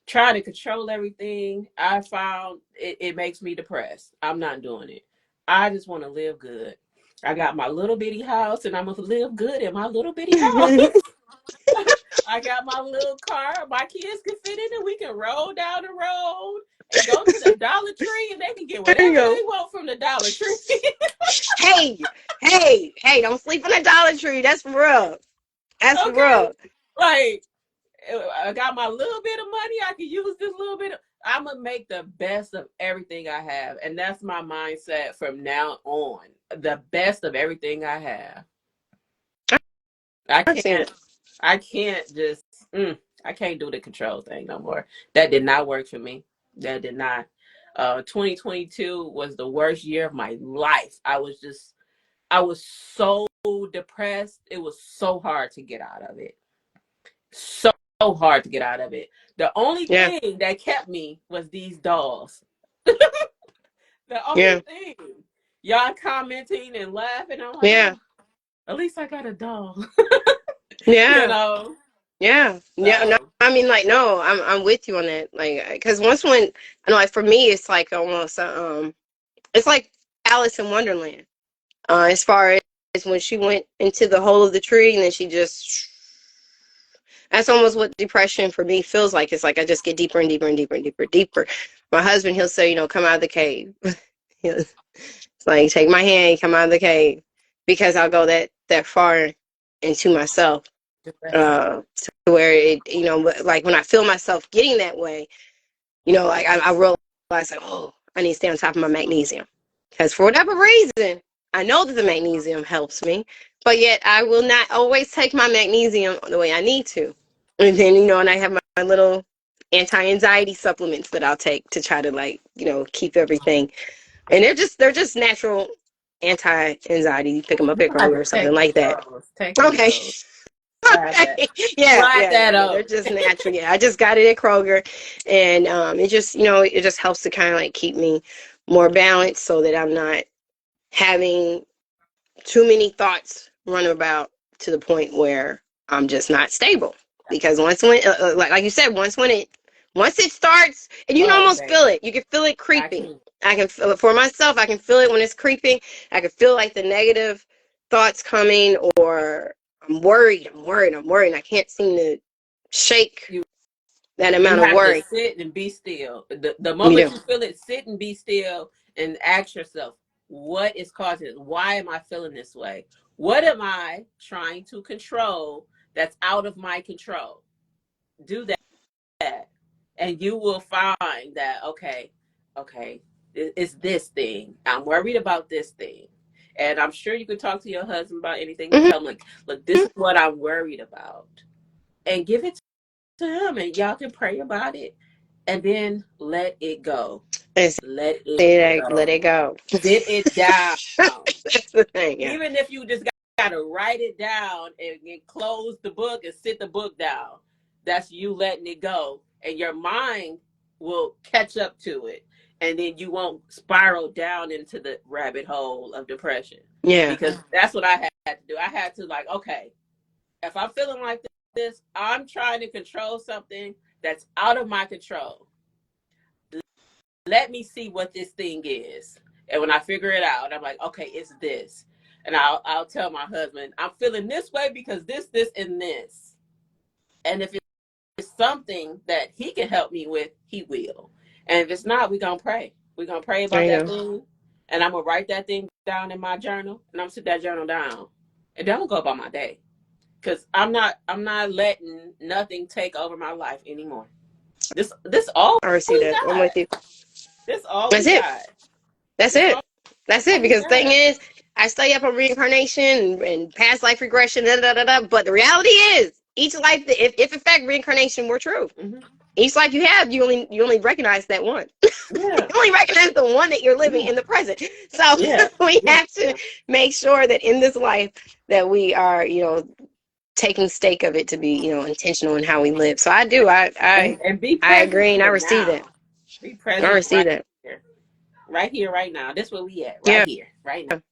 Trying to control everything, I found it makes me depressed. I'm not doing it. I just want to live good. I got my little bitty house and I'm going to live good in my little bitty house. I got my little car. My kids can fit in and we can roll down the road and go to the Dollar Tree and they can get whatever they want from the Dollar Tree. Hey, don't sleep in the Dollar Tree. That's for real. That's for real. Like, I got my little bit of money. I can use this little bit. I'm going to make the best of everything I have. And that's my mindset from now on. The best of everything I have. I can't just, I can't do the control thing no more. That did not work for me. That did not. 2022 was the worst year of my life. I was so depressed. It was so hard to get out of it. So hard to get out of it. The only Yeah. thing that kept me was these dolls. The only Yeah. thing. Y'all commenting and laughing. I'm like, Yeah. oh, at least I got a doll. You Yeah. know? Yeah. Yeah. No, So, I mean, like, no, I'm with you on that. Like, because once when I know, like, for me, it's like almost it's like Alice in Wonderland. As far as when she went into the hole of the tree and then she just. That's almost what depression for me feels like. It's like I just get deeper and deeper and deeper and deeper, deeper. My husband, he'll say, come out of the cave. It's like, take my hand, come out of the cave, because I'll go that far into myself, to where it, like when I feel myself getting that way, like I realize, like, oh, I need to stay on top of my magnesium, because for whatever reason, I know that the magnesium helps me, but yet I will not always take my magnesium the way I need to. And then, and I have my little anti-anxiety supplements that I'll take to try to, like, keep everything. And they're just natural anti-anxiety. You pick them up you at have Kroger to or something like that. take me Okay. those. Slide that. Yeah, Slide yeah, that yeah. up. They're just natural. Yeah, I just got it at Kroger, and it just, it just helps to kind of like keep me more balanced, so that I'm not having too many thoughts run about to the point where I'm just not stable. Because like you said, once it starts, and you can Oh, almost baby. feel it. You can feel it I creeping. can't. I can feel it for myself. I can feel it when it's creeping. I can feel like the negative thoughts coming, or I'm worried. And I can't seem to shake You that you amount of have to worry. sit and be still. The You moment do. you feel it, sit and be still and ask yourself, what is causing it? Why am I feeling this way? What am I trying to control that's out of my control? Do that. And you will find that, okay, it's this thing. I'm worried about this thing. And I'm sure you could talk to your husband about anything. Mm-hmm. Tell him, like, look, this is what I'm worried about. And give it to him, and y'all can pray about it, and then let it go. And Let it let go. it go. Sit it down. That's the thing. Yeah. Even if you just got to write it down and close the book and sit the book down, that's you letting it go, and your mind will catch up to it, and then you won't spiral down into the rabbit hole of depression. Yeah. Because that's what I had to do. I had to, like, okay, if I'm feeling like this, I'm trying to control something that's out of my control. Let me see what this thing is. And when I figure it out, I'm like, okay, it's this. And I'll tell my husband, I'm feeling this way because this, and this. And if it's something that he can help me with, he will. And if it's not, we're going to pray. We're going to pray There about you that go. thing. And I'm going to write that thing down in my journal. And I'm going to sit that journal down. And then I'm going to go about my day. Because I'm not letting nothing take over my life anymore. This all I receive we that. I'm got. with you. This all That's we it. got. That's This it. That's it. all we Because the thing got. is, I study up on reincarnation and past life regression, but the reality is, each life, if in fact reincarnation were true, Mm-hmm. each life you have, you only recognize that one. You Yeah. only recognize the one that you're living Yeah. in the present. So Yeah. we Yeah. have to make sure that in this life that we are, taking stake of it to be, intentional in how we live. So I do. And be I present agree, and I for receive that. now. Be I present receive that. here. Right here, right now. That's where we at. Right Yeah, here, right now.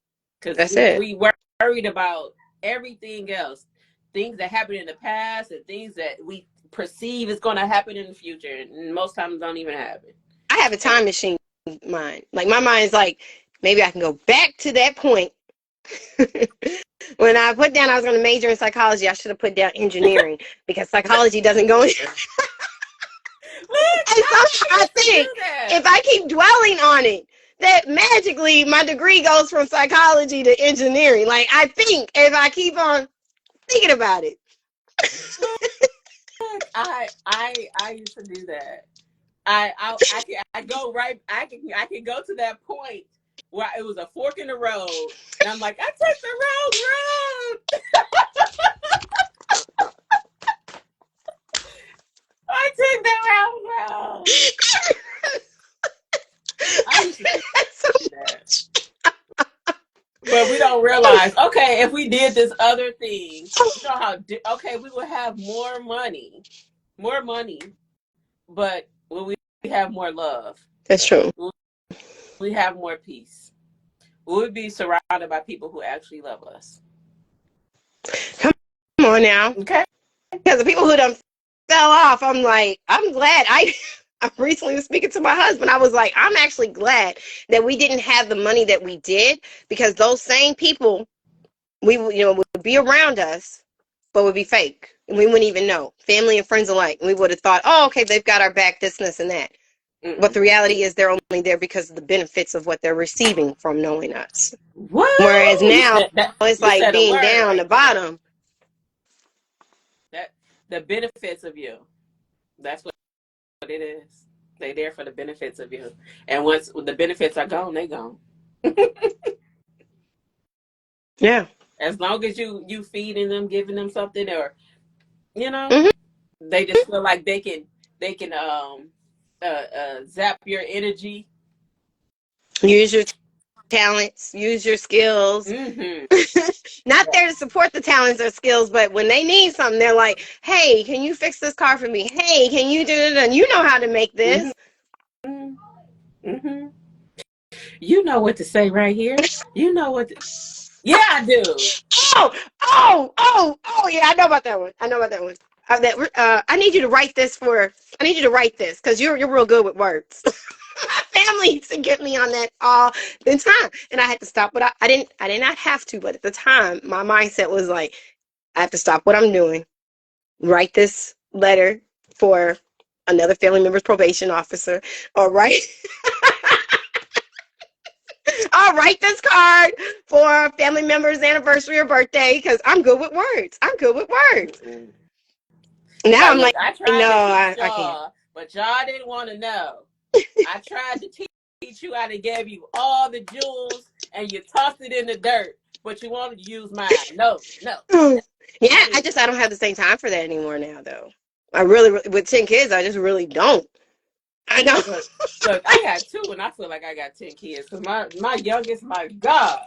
Because that's it. we worried about everything else. Things that happened in the past and things that we perceive is going to happen in the future. And most times don't even happen. I have a And time machine mind. Like my mind's like, maybe I can go back to that point. When I put down I was going to major in psychology, I should have put down engineering, because psychology doesn't go in. look, And somehow I used to think do that. if I keep dwelling on it, that magically my degree goes from psychology to engineering. Like, I think if I keep on thinking about it. Look, I used to do that. I go right. I can go to that point where it was a fork in the road, and I'm like, I took the wrong road. I took the wrong road. I used to do that. But we don't realize, okay, if we did this other thing, you know how, okay, we would have more money, but will we have more love? That's true. Will we have more peace? Will we be surrounded by people who actually love us? Come on now. Okay. Because the people who done fell off, I'm like, I'm glad. I recently was speaking to my husband. I was like, I'm actually glad that we didn't have the money that we did, because those same people would be around us, but would be fake. And we wouldn't even know. Family and friends alike. And we would have thought, oh, okay, they've got our back, this, and that. Mm-mm. But the reality is they're only there because of the benefits of what they're receiving from knowing us. What? Whereas now, it's like being down right the bottom. The benefits of you. That's what it is. They're there for the benefits of you. And once the benefits are gone, they gone. Yeah. As long as you feeding them, giving them something, or Mm-hmm. they just feel like they can zap your energy. Use your talents, use your skills. Mm-hmm. Not there to support the talents or skills, but when they need something, they're like, hey, can you fix this car for me? Hey, can you do it? And you know how to make this. Mm-hmm. Mm-hmm. You know what to say right here. You know what to... Yeah, I do. Yeah, I know about that one. I need you to write this because you're real good with words. My family used to get me on that all the time, and I had to stop. But I did not have to. But at the time, my mindset was like, I have to stop what I'm doing, write this letter for another family member's probation officer, or write I'll write this card for a family member's anniversary or birthday, because I'm good with words. Mm-hmm. Now I'm like, I tried no, to teach I y'all, can't. but y'all didn't want to know. I tried to teach you how to give you all the jewels, and you tossed it in the dirt, but you wanted to use mine. No. Yeah, I don't have the same time for that anymore now, though. I really, with 10 kids, I just really don't. I know. Look, I got 2, and I feel like I got 10 kids, because my youngest, my God.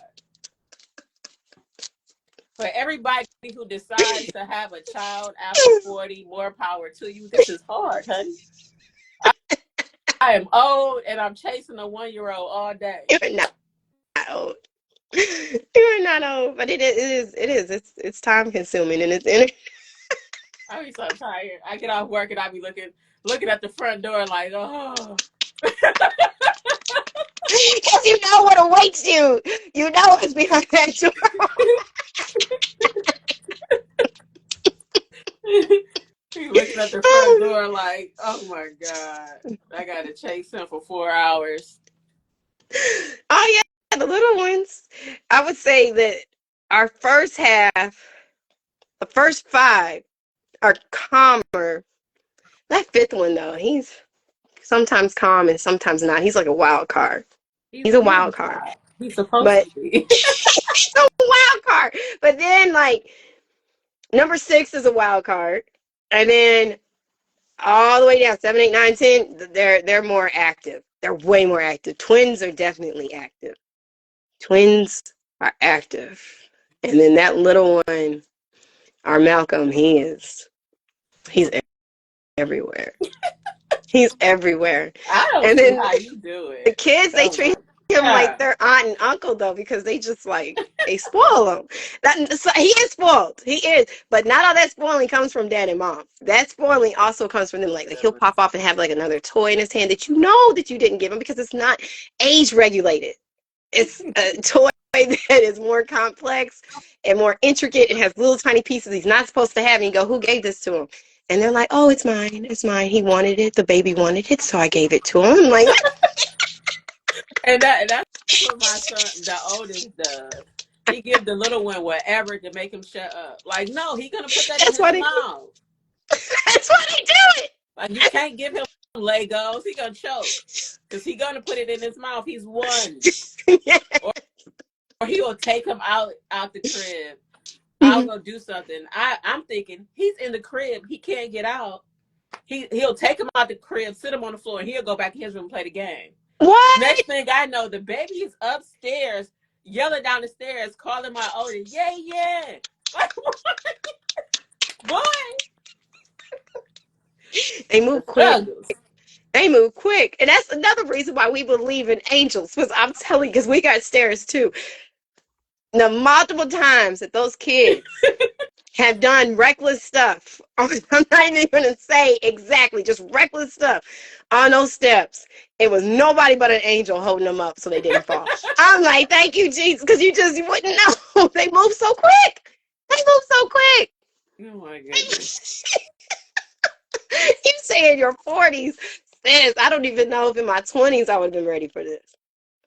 For everybody who decides to have a child after 40, more power to you. This is hard, honey. I am old, and I'm chasing a 1-year-old all day. You're not old. You're not old, but it is. It's time consuming, and it's I be so tired. I get off work and I be looking at the front door like, oh. Because you know what awaits you. You know what's behind that door. He looking at the front door like, oh my God, I gotta chase him for 4 hours. Oh yeah, the little ones. I would say that our first half, the first 5, are calmer. That 5th one though, he's sometimes calm and sometimes not. He's like a wild card. He's a wild card. He's supposed to be. He's a wild card. But then like number 6 is a wild card. And then all the way down, 7, 8, 9, 10, they're more active. They're way more active. Twins are definitely active. Twins are active. And then that little one, our Malcolm, he's everywhere. He's everywhere. I don't see how you do it. The kids, they treat him like their aunt and uncle, though, because they just like, they spoil him. So he is spoiled. He is. But not all that spoiling comes from dad and mom. That spoiling also comes from them. Like he'll pop off and have like another toy in his hand that you know that you didn't give him, because it's not age regulated. It's a toy that is more complex and more intricate. It has little tiny pieces he's not supposed to have. And you go, who gave this to him? And they're like, oh, it's mine. It's mine. He wanted it. The baby wanted it, so I gave it to him. I'm like, and that's what my son, the oldest, does. He gives the little one whatever to make him shut up. Like, no, he's gonna put that in his mouth. That's why they do it. Like, you can't give him Legos. He's gonna choke because he's gonna put it in his mouth. He's 1. Yeah. Or he will take him out the crib. I'll go do something. I'm thinking he's in the crib. He can't get out. He'll take him out the crib, sit him on the floor, and he'll go back to his room and play the game. What? Next thing I know, the baby is upstairs yelling down the stairs, calling my oldest, yeah, yeah. Boy, They the move quick. struggles. They move quick. And that's another reason why we believe in angels. Because I'm telling you, because we got stairs too. The multiple times that those kids have done reckless stuff. I'm not even going to say exactly, just reckless stuff on those steps. It was nobody but an angel holding them up so they didn't fall. I'm like, thank you, Jesus, because you wouldn't know. They move so quick. They move so quick. Oh my goodness. You say in your 40s, sis, I don't even know if in my 20s I would have been ready for this.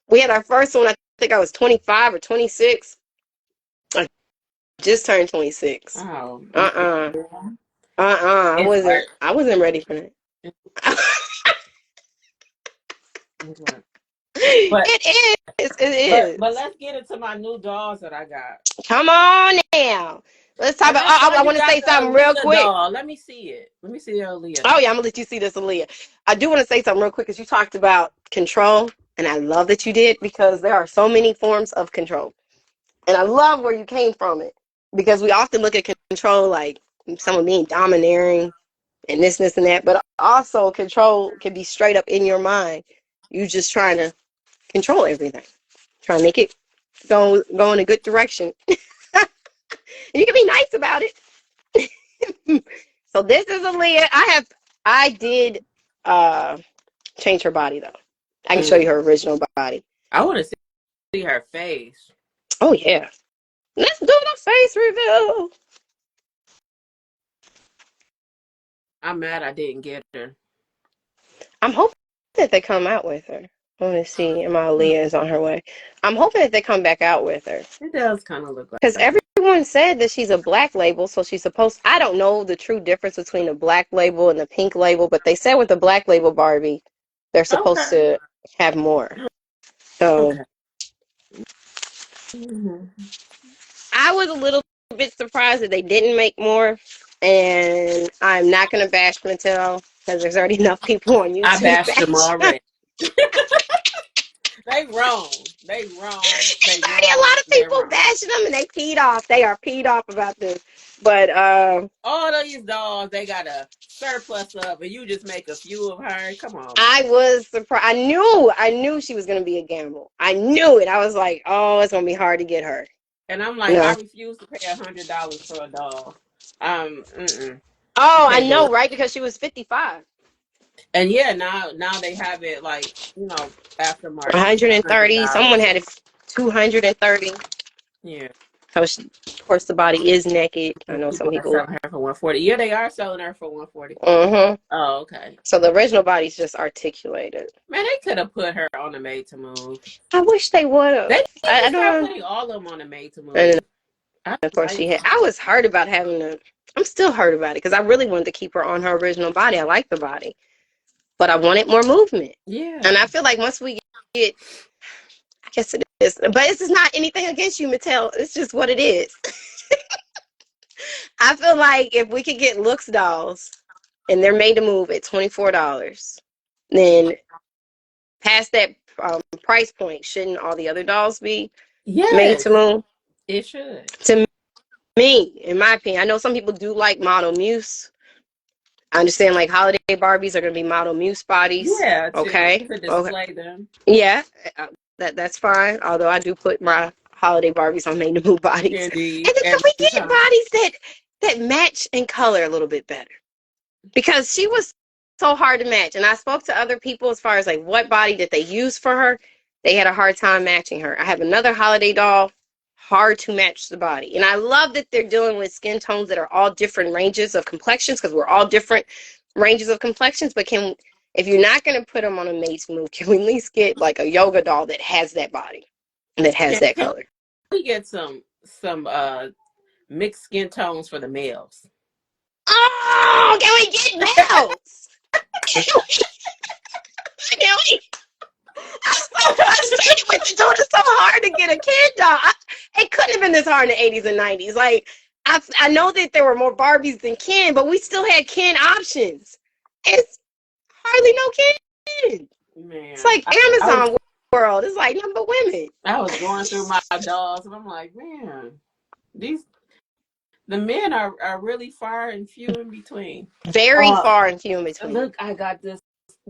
We had our first one, I think I was 25 or 26. I just turned 26. Oh. Uh-uh. Yeah. I It's wasn't work. I wasn't ready for that. It's work. But It is. It is. but let's get into my new dolls that I got. Come on now. Let's talk And about. I saw I you want to got say the something real Aaliyah quick. doll. Let me see it. Let me see the Aaliyah Oh doll. yeah, I'm gonna let you see this, Aaliyah. I do want to say something real quick because you talked about control, and I love that you did because there are so many forms of control, and I love where you came from it because we often look at control like someone being domineering and this and that, but also control can be straight up in your mind. You just trying to control everything, trying to make it go in a good direction. And you can be nice about it. So this is Aaliyah. I did change her body though. I can show Mm. you her original body. I want to see her face. Oh yeah. Let's do the face reveal. I'm mad I didn't get her. I'm hoping that they come out with her. I want to see. And my Aaliyah is on her way. I'm hoping that they come back out with her. It does kind of look Because like her. everyone said that she's a black label, so she's supposed. I don't know the true difference between a black label and a pink label, but they said with the black label Barbie, they're supposed Okay. to have more. So Okay. Mhm. I was a little bit surprised that they didn't make more, and I'm not gonna bash Mattel because there's already enough people on I YouTube bashed them bashing. already. They wrong. They wrong. They There's already a wrong. lot of They're people wrong. bashing them, and they peed off. They are peed off about this. But All of these dolls, they got a surplus of, and you just make a few of her. Come on, man. I was surprised. I knew she was gonna be a gamble. I knew it. I was like, oh, it's gonna be hard to get her. And I'm like, I No. refuse to pay $100 for a doll. Oh, I Can't do know, it. right? Because she was 55. And yeah, now they have it like aftermarket for 130. Someone $100. had it 230. Yeah, So she, of course, the body is naked. I and know some people are people. selling her for 140. Yeah, they are selling her for 140. Mm-hmm. Oh, okay. So the original body's just articulated. Man, they could have put her on the Made to Move. I wish they would They have. need to I start don't. putting all of them on the Made to And Move. I of course, like she had. them. I was hurt about having to. I'm still hurt about it because I really wanted to keep her on her original body. I like the body, but I wanted more movement. And Yeah. I feel like once we get, I guess it is, but this is not anything against you, Mattel. It's just what it is. I feel like if we could get Looks dolls and they're made to move at $24, then past that price point, shouldn't all the other dolls be made to Yes, move? it should. To me, in my opinion, I know some people do like model muse. I understand like holiday Barbies are going to be model muse bodies. Yeah, Okay. to Okay. display them. Yeah, that's fine. Although I do put my holiday Barbies on made to move bodies. Indeed, And then can every we get time. bodies that match in color a little bit better? Because she was so hard to match. And I spoke to other people as far as like what body did they use for her. They had a hard time matching her. I have another holiday doll, hard to match the body. And I love that they're dealing with skin tones that are all different ranges of complexions because we're all different ranges of complexions. But if you're not going to put them on a made to move, can we at least get like a yoga doll that has that body and that has that Can color? we get some mixed skin tones for the males? Oh, can we get males? Can we? I'm so frustrated with it. It's so hard to get a kid doll. It couldn't have been this hard in the 80s and 90s. Like, I know that there were more Barbies than Ken, but we still had Ken options. It's hardly no Ken. It's Man, like I was Amazon. world. It's like nothing but women. I was going through my dolls, and I'm like, man, the men are really far and few in between. Very far and few in between. Look, I got this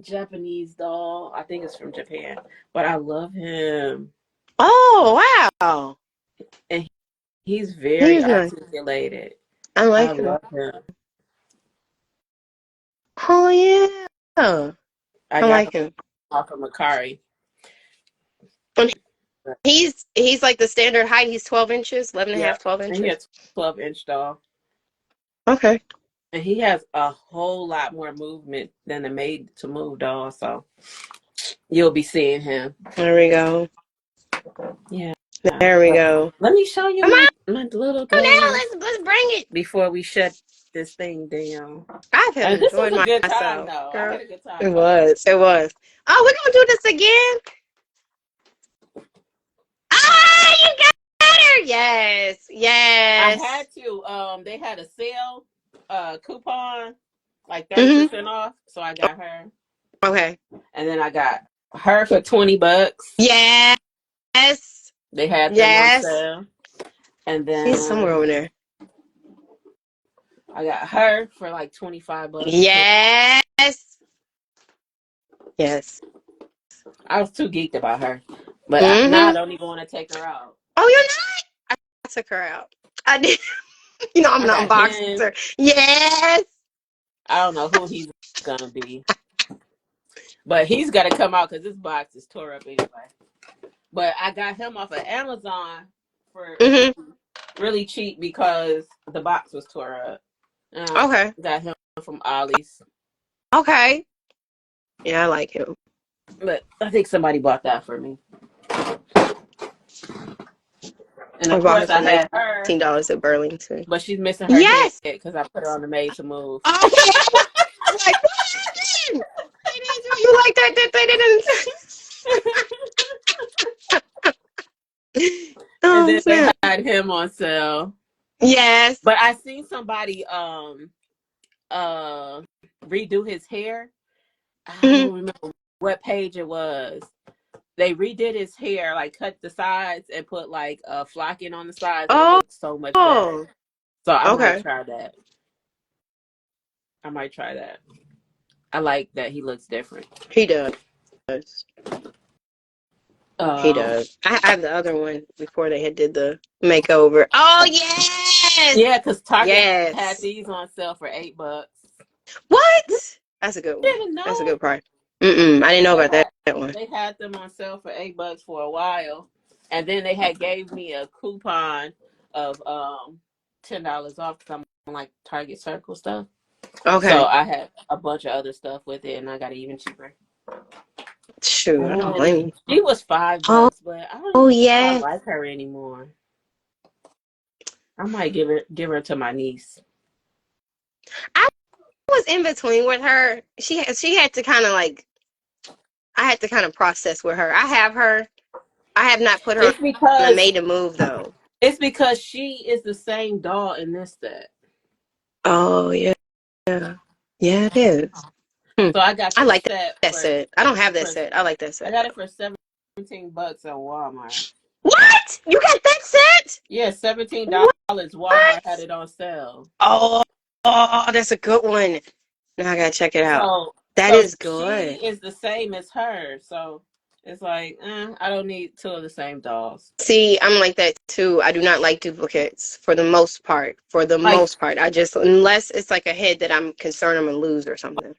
Japanese doll. I think it's from Japan, but I love him. Oh, wow. And he's very articulated. I like him. love him. Oh, yeah. I like him. Off of Macari. He's like the standard height. He's 12 inches, 11 and a half, 12 inches. He has 12-inch doll. Okay. And he has a whole lot more movement than the Made to Move doll, so you'll be seeing him. There we go. Yeah. There we go. Let me show you my little thing. Now let's bring it before we shut this thing down. I've enjoyed this was a good myself. time, though. I had a good time. It was. Oh, we're gonna do this again. Ah, you got her. Yes. I had to. They had a sale, coupon, like 30% off. So I got her. Okay. And then I got her for $20. Yes. They had them on sale. And then she's somewhere over there. I got her for like $25. Yes. Yes. I was too geeked about her. But now I don't even want to take her out. Oh, you're not? I took her out. I did. You know, I'm an unboxer. Yes. I don't know who he's going to be. But he's got to come out because this box is tore up anyway. But I got him off of Amazon for really cheap because the box was tore up. Okay. Got him from Ollie's. Okay. Yeah, I like him. But I think somebody bought that for me. And of course I had her $18 at Burlington. But she's missing her head because I put her on the Made to Move. Oh, yeah. I'm like, what happened? You like that they didn't. And then they had him on sale. Yes. But I seen somebody redo his hair. I don't remember what page it was. They redid his hair, like cut the sides and put like flocking on the sides. And it looked so much better. So I might try that. I like that he looks different. He does. He does. I had the other one before they did the makeover. Oh, yes! Yeah, because Target had these on sale for $8. What? That's a good one. That's a good price. I didn't know about that one. They had them on sale for $8 for a while. And then they had gave me a coupon of $10 off because I'm on like Target Circle stuff. Okay. So I had a bunch of other stuff with it and I got it even cheaper. Shoot, I don't blame you. She was $5, but I don't like her anymore. I might give her to my niece. I was in between with her. She had to kind of like, I had to kind of process with her. I have her. I have not put her on the Made to Move though. It's because she is the same doll in this set. Oh yeah, yeah, it is. So I got. I like that set. I don't have that set. I like that set. I got it for $17 at Walmart. What? You got that set? Yeah, $17. Walmart had it on sale. Oh, that's a good one. Now I gotta check it out. That is good. She is the same as her, so it's like I don't need two of the same dolls. See, I'm like that too. I do not like duplicates for the most part. I just, unless it's like a head that I'm concerned I'm gonna lose or something.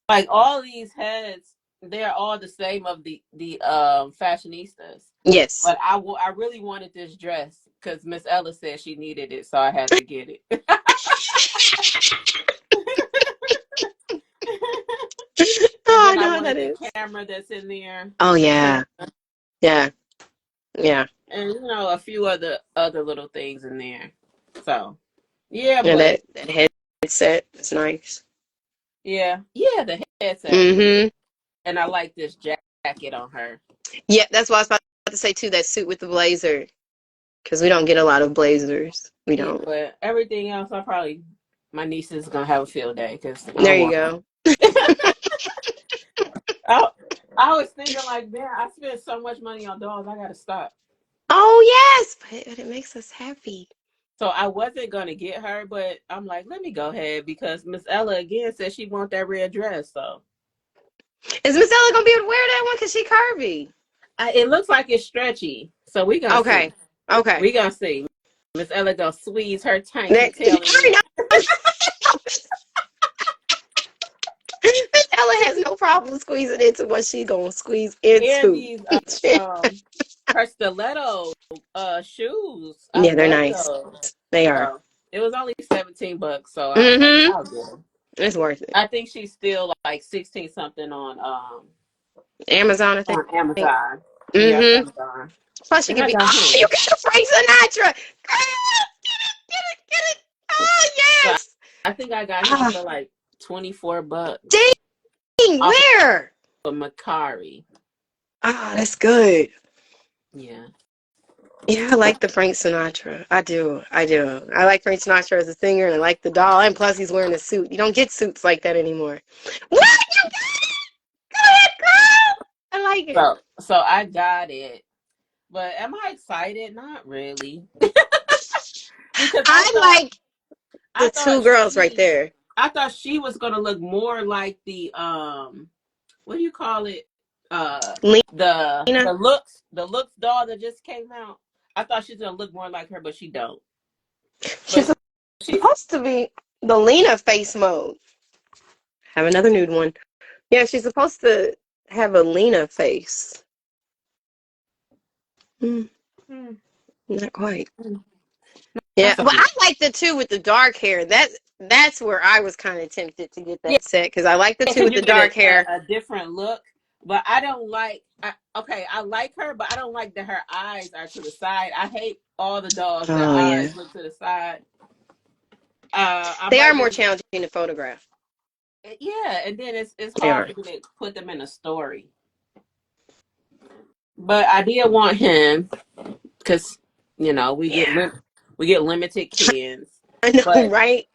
Like all these heads, they're all the same of the fashionistas. Yes. But I really wanted this dress because Miss Ella said she needed it, so I had to get it. I know that is. The camera that's in there. Oh yeah. Yeah. And a few other little things in there. So yeah, but that headset is nice. Yeah, the headset. And I like this jacket on her. Yeah, that's what I was about to say too. That suit with the blazer, because we don't get a lot of blazers. We don't. But everything else, my niece is gonna have a field day. Cause there you go. I was thinking like, man, I spent so much money on dolls. I gotta stop. Oh yes, but it makes us happy. So I wasn't gonna get her, but I'm like, let me go ahead because Miss Ella again said she want that red dress. So Is Miss Ella gonna be able to wear that one? Cause she curvy. it looks like it's stretchy. So we gonna see. Okay. Okay. We gonna see. Miss Ella gonna squeeze her tiny Next, tail in I there. know. Miss Ella has no problem squeezing into what she gonna squeeze And into. these her stiletto shoes. I Yeah, they're love nice. those. They are. So it was only $17, so I was like, Mm-hmm. I'll get them. It's worth it. I think she's still like 16 something Amazon, I think. on Amazon. Yeah, Mm-hmm. Amazon. Plus, you And could I be. got Oh, him. you got a Frank Sinatra. Get it. Oh So yes. I think I got him Ah, for like $24 dang. off Where? of Macari. Ah, that's good. Yeah. Yeah, I like the Frank Sinatra. I do. I do. I like Frank Sinatra as a singer, and I like the doll. And plus, he's wearing a suit. You don't get suits like that anymore. What? You got it? Go ahead, girl. I like it. So I got it. But am I excited? Not really. Because I like I the thought two girls right there. I thought she was gonna look more like the what do you call it? Lena. The looks doll that just came out. I thought she's gonna look more like her, but she don't. She's But she's supposed to be the Lena face mode. Have another nude one. Yeah, she's supposed to have a Lena face. Mm, not quite. Yeah, that's but okay. I like the two with the dark hair. That's where I was kind of tempted to get Yeah, that set because I like the two because with you the get dark hair. a different look. But I don't like. Okay, I like her, but I don't like that her eyes are to the side. I hate all the dolls that Oh yeah, eyes look to the side. I'm they are like, more challenging to photograph. yeah, and then it's They hard are. for me to put them in a story. But I did want him because Yeah, we get limited kids. I know, But right?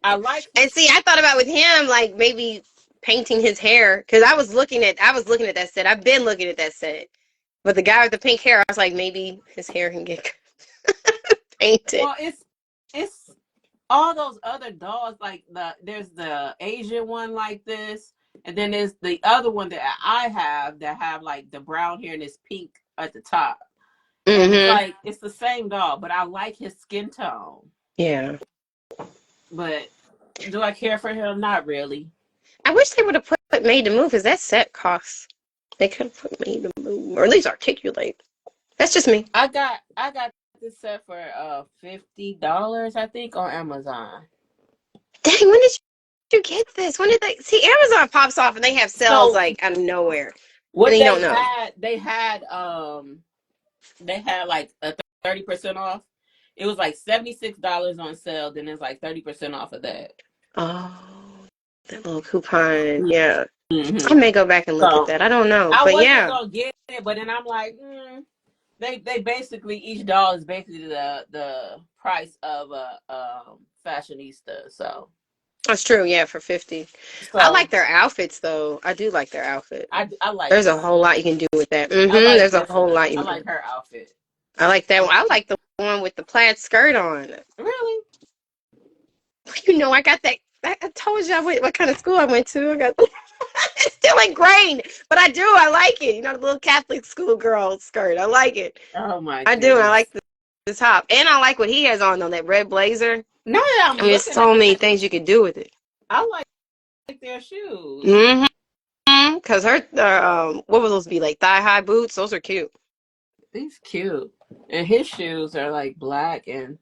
I like And see, I thought about with him like maybe painting his hair because I was looking at that set. I've been looking at that set, but the guy with the pink hair, I was like maybe his hair can get painted. well, it's all those other dolls like there's the Asian one like this, and then there's the other one that I have that have like the brown hair and this pink at the top. And it's Mm-hmm. like it's the same doll, but I like his skin tone. Yeah. But do I care for him? Not really. I wish they would have put Made to Move because that set costs. They could have put Made to Move or at least articulate. That's just me. I got this set for $50 I think on Amazon. Dang, when did you get this? When did they see Amazon pops off and they have sales So like out of nowhere? And what then you don't know. they had like a 30% off. It was like $76 on sale, then it's like 30% off of that. Oh, that little coupon. Yeah. I Mm-hmm. may go back and look at So that. I don't know. I But wasn't yeah. gonna get it, but then I'm like, they basically each doll is basically the price of a fashionista. That's true, yeah, for 50. I So like their outfits though. I do like their outfit. I like There's a this. whole lot you can do with that. I Mm-hmm. like There's a this whole one. lot you I can do. like her outfit. I like that one. I like the one with the plaid skirt on. Really? You know, I got that. I told you what kind of school I went to. I got it's still ingrained, but I do. I like it. You know, the little Catholic school girl skirt. I like it. Oh my I do. I goodness. like the top, and I like what he has on though. That red blazer. Now that I I'm mean, there's looking so many at things you could do with it. I like their shoes. Mm-hmm. Cause her, what would those be like? Thigh high boots. Those are cute. He's cute. And his shoes are like black and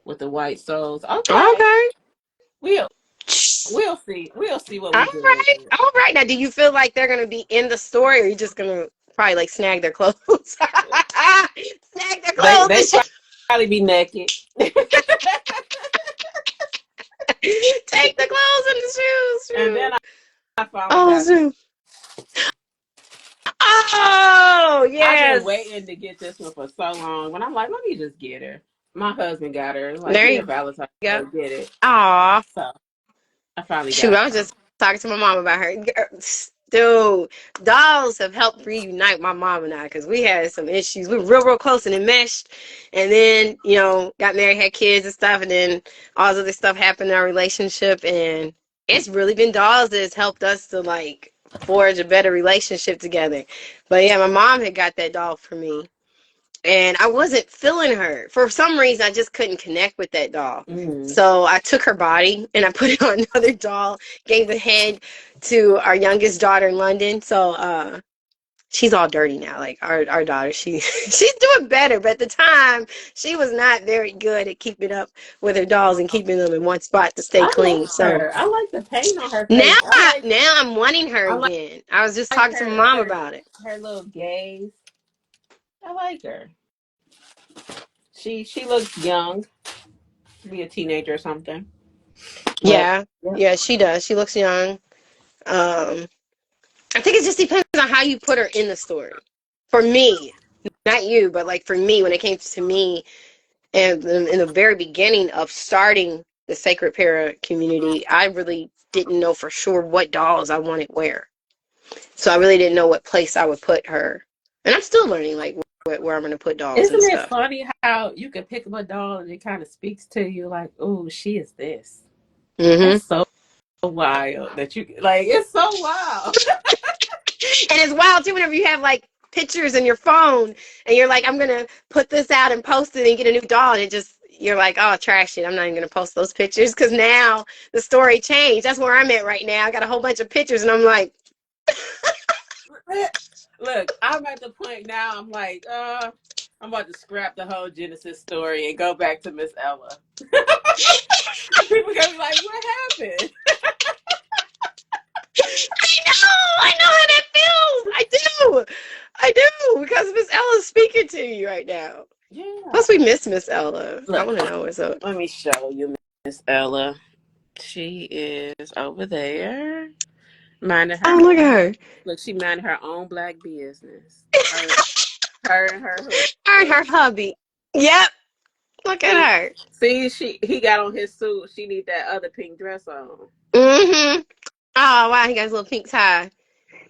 with the white soles. Okay. Okay. We'll we'll see. We'll see what All we do with right. it. All right. Now, do you feel like they're gonna be in the story, or are you just gonna probably like snag their clothes? Snag their clothes They and shit. probably be naked. Take the clothes and the shoes. And then I finally Oh, got shoot. Oh, I've been yes. waiting to get this one for so long. When I'm like, let me just get her. My husband got her. Like, There yeah, you Valentine's go. Day, get it. Aw. So I finally Shoot, got I was her. just talking to my mom about her. Dude, dolls have helped reunite my mom and I because we had some issues. We were real close and enmeshed. And then, got married, had kids and stuff. And then all this other stuff happened in our relationship. And it's really been dolls that's helped us to, like, forge a better relationship together. But yeah, my mom had got that doll for me. And I wasn't feeling her. For some reason, I just couldn't connect with that doll. So I took her body and I put it on another doll, gave the head to our youngest daughter in London. So she's all dirty now. Like our daughter, she's doing better. But at the time, she was not very good at keeping up with her dolls and keeping them in one spot to stay I clean. love So her. I like the paint on her now, face. now I'm wanting her I again. I was just like talking to my mom her about it. her little gaze. I like her. She looks young, be a teenager or something. But Yeah, she does. She looks young. Um, I think it just depends on how you put her in the story. For me, not you, but like for me, when it came to me, and in the very beginning of starting the Sacred Para community, I really didn't know for sure what dolls I wanted where. So I really didn't know what place I would put her. And I'm still learning, like, where I'm going to put dolls and isn't it stuff. funny how you can pick up a doll and it kind of speaks to you like, oh, she is this. Mm-hmm. That's so wild that you like. It's so wild. And it's wild too whenever you have like pictures in your phone and you're like, I'm gonna put this out and post it and get a new doll, and you're like, oh, trash it. I'm not even gonna post those pictures because now the story changed. That's where I'm at right now. I got a whole bunch of pictures and I'm like, Look, I'm at the point now. I'm like, I'm about to scrap the whole Genesis story and go back to Miss Ella. People gonna be like, what happened? I know how that feels. I do because Miss Ella's speaking to you right now. Yeah. Plus, we miss Miss Ella. Look, I want to know what's up. let me show you Miss Ella. She is over there. Minding her. Oh, look at her. Look, she minding her own black business. Her and her husband. Her and her hubby. Yep. Look at her. See, he got on his suit. She need that other pink dress on. Mm-hmm. Oh, wow. He got his little pink tie.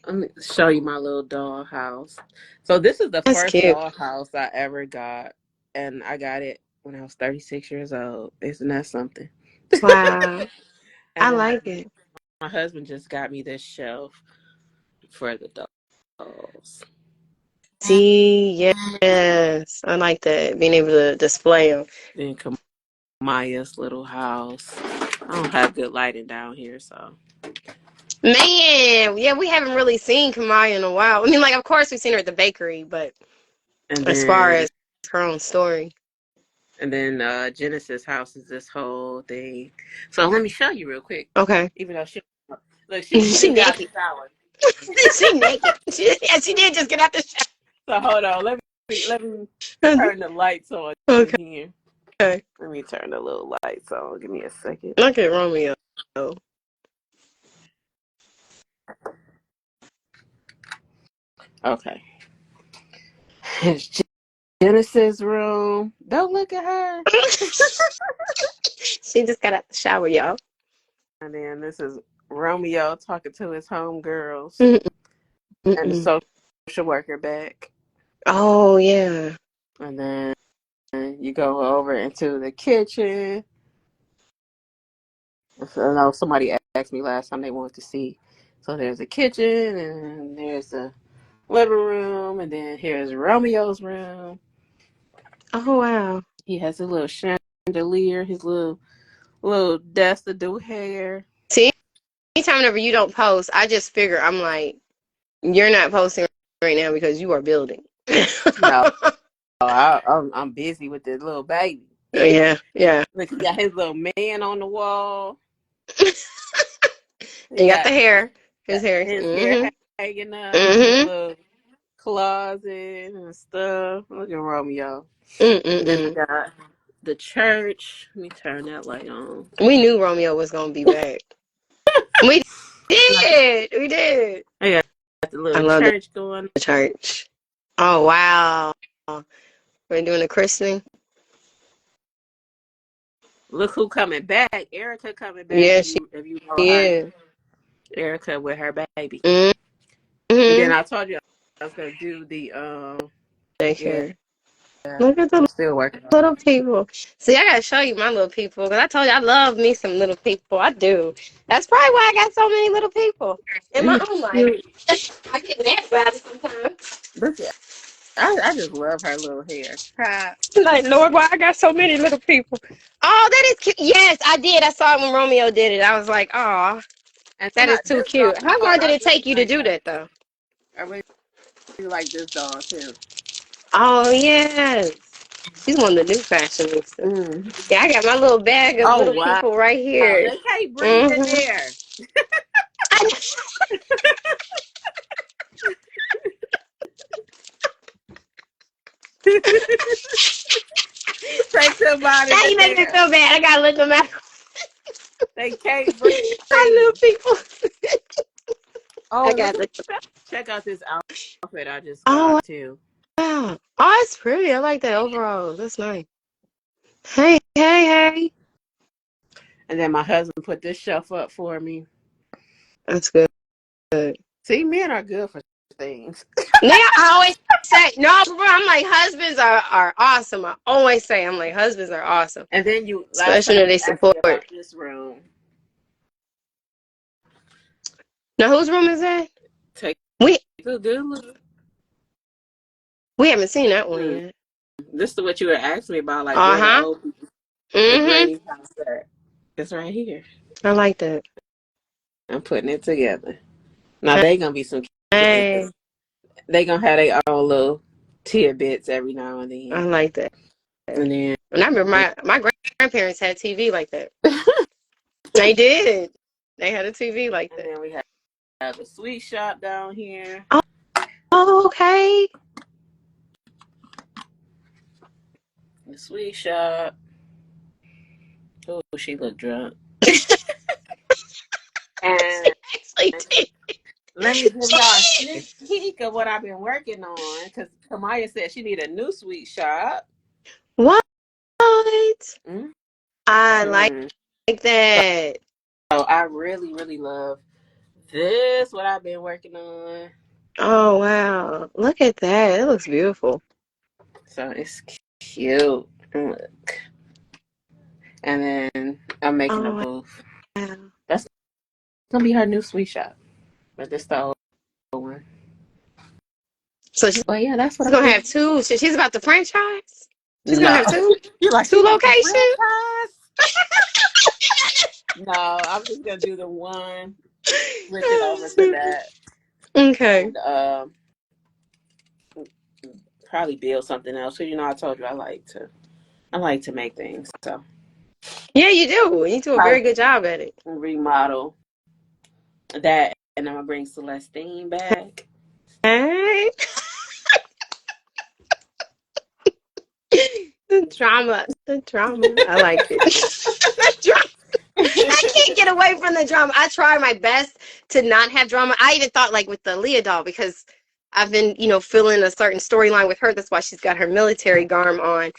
Let me show you my little doll house. So this is the That's first cute. doll house I ever got, and I got it when I was 36 years old. Isn't that something? Wow. I And like it. my husband just got me this shelf for the dolls. See, yes. I like that. Being able to display them. Then Maya's little house. I don't have good lighting down here, so. Man, yeah, we haven't really seen Kamaya in a while. I mean, like, of course we've seen her at the bakery, but And as far then as her own story. Genesis house is this whole thing. So let me show you real quick. Okay. Even though she She just got out naked. the shower. She naked. She did just get out the shower. So hold on, let me turn the lights on Okay. here. Okay. Let me turn the little lights on. Give me a second. Look at Romeo. Okay. It's Genesis room. Don't look at her. She just got out the shower, y'all. And then this is Romeo talking to his homegirls. Mm-mm. And the social worker back. Oh, yeah. And then you go over into the kitchen. I know somebody asked me last time they wanted to see. So there's a kitchen and there's a living room, and then here's Romeo's room. Oh, wow. He has a little chandelier, his little desk to do hair. See, anytime whenever you don't post, I just figure I'm like, you're not posting right now because you are building. No, I'm busy with this little baby. Yeah. Look, he got his little man on the wall. You got the hair. His hair. His Mm-hmm. hair hanging up. Mm-hmm. His little closet and stuff. Look at Romeo. And then we got the church. Let me turn that light on. We knew Romeo was gonna be back. We did. We did. I got the little church going. The church. Oh wow. We're doing a christening. Look who coming back. Erica coming back. Yeah, if you know she is. Erica with her baby. And then Mm-hmm. I told you I was gonna do the yeah, Daycare. Look at I'm the still working on little people. See, I gotta show you my little people because I told you I love me some little people. I do. That's probably why I got so many little people in my it. own life. You, I get mad about it sometimes. look at I just love her little hair. Ha. Like, Lord, why I got so many little people? Oh, that is cute. Yes, I did. I saw it when Romeo did it. I was like, oh, And then that is too this dog, cute. How long did I it really take you to like do her. that, though? I really like this dog too. Oh, yes. She's one of the new fashionistas. Mm. Yeah, I got my little bag of Oh little wow. people right here. They can't breathe in Mm-hmm. there. Take them out Now in you make me there. feel bad. I gotta look them out. They can't breathe. I little people. I Oh, gotta look them out. check out this outfit I just Oh, got too. wow. Oh, it's pretty. I like that overall. That's nice. Hey, hey, hey. And then my husband put this shelf up for me. That's good. See, men are good for things. Now I always say no, bro. I'm like husbands are awesome. I always say I'm like husbands are awesome, And then you last especially time when they you asked me support. about this room. Now whose room is that? Take We a good look. we haven't seen that one Hmm. yet. This is what you were asking me about, like Uh where the huh. old people, the Mhm. granny house at. It's right here. I like that. I'm putting it together. Now they gonna be some kids. Hey, They gonna have their own little tidbits every now and I then. like that. And then And I remember my grandparents had TV like that. They did. They had a TV like and that. then we have a sweet shop down here. Oh, okay. The sweet shop. Oh, she looked drunk. And Actually, did. let me give y'all a She sneak peek of what I've been working on. Because Kamaya said she need a new sweet shop. what? Mm-hmm. I like So, that. so I really, really love this. What I've been working on. Oh wow! Look at that. It looks beautiful. So it's cute. Look. And then I'm making a Oh booth. wow! That's gonna be her new sweet shop. But this the old one. So she's But yeah, that's what I've gonna been. have two. She's about the franchise. She's gonna No. have two, You're like, two she wants a locations. franchise? No, I'm just gonna do the one, switch it over to that, Okay. and probably build something else. So I told you I like to make things. So Yeah, you do. You do a very probably good job at it. remodel that, and I'm gonna bring Celestine back. Hey. The drama. The drama. I like it. The drama. I can't get away from the drama. I try my best to not have drama. I even thought like with the Leah doll because I've been, feeling a certain storyline with her. That's why she's got her military garb on.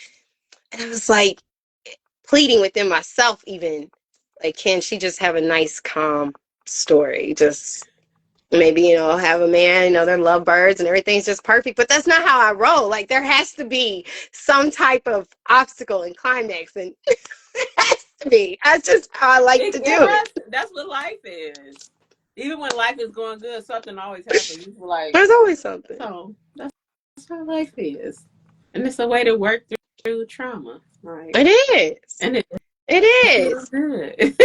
And I was like pleading within myself even, like, can she just have a nice, calm story? Just maybe, have a man, they're lovebirds and everything's just perfect. But that's not how I roll. Like there has to be some type of obstacle and climax and it has to be. That's just how I like to do it. That's what life is. Even when life is going good, something always happens. You feel like, There's always something. oh, that's how life is, and it's a way to work through trauma. Right? It is. And It feels is. good.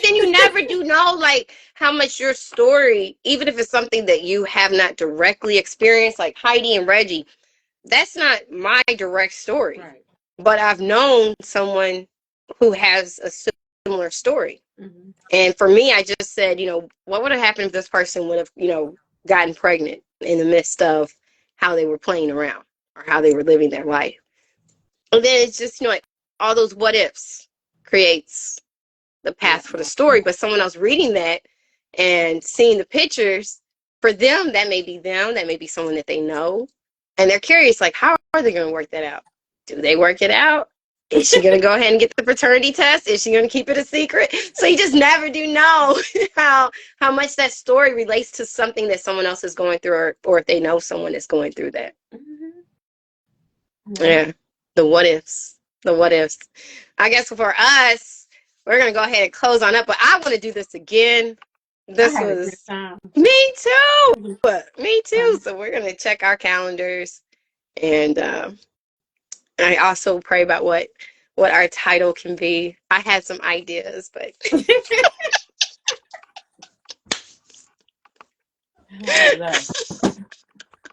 Then you never do know like how much your story, even if it's something that you have not directly experienced, like Heidi and Reggie, that's not my direct story. Right. But I've known someone who has a similar story. Mm-hmm. And for me, I just said, what would have happened if this person would have, gotten pregnant in the midst of how they were playing around or how they were living their life. And then it's just, like all those what ifs creates the path for the story. But someone else reading that and seeing the pictures, for them, that may be them, that may be someone that they know. And they're curious, like, how are they going to work that out? Do they work it out? Is she gonna go ahead and get the paternity test? Is she gonna keep it a secret? So you just never do know how much that story relates to something that someone else is going through, or if they know someone is going through that. Yeah, the what ifs, the what ifs. I guess for us, we're gonna go ahead and close on up. But I want to do this again. I This had a good was time. me too. Me too. So we're gonna check our calendars, and I also pray about what our title can be. I had some ideas, but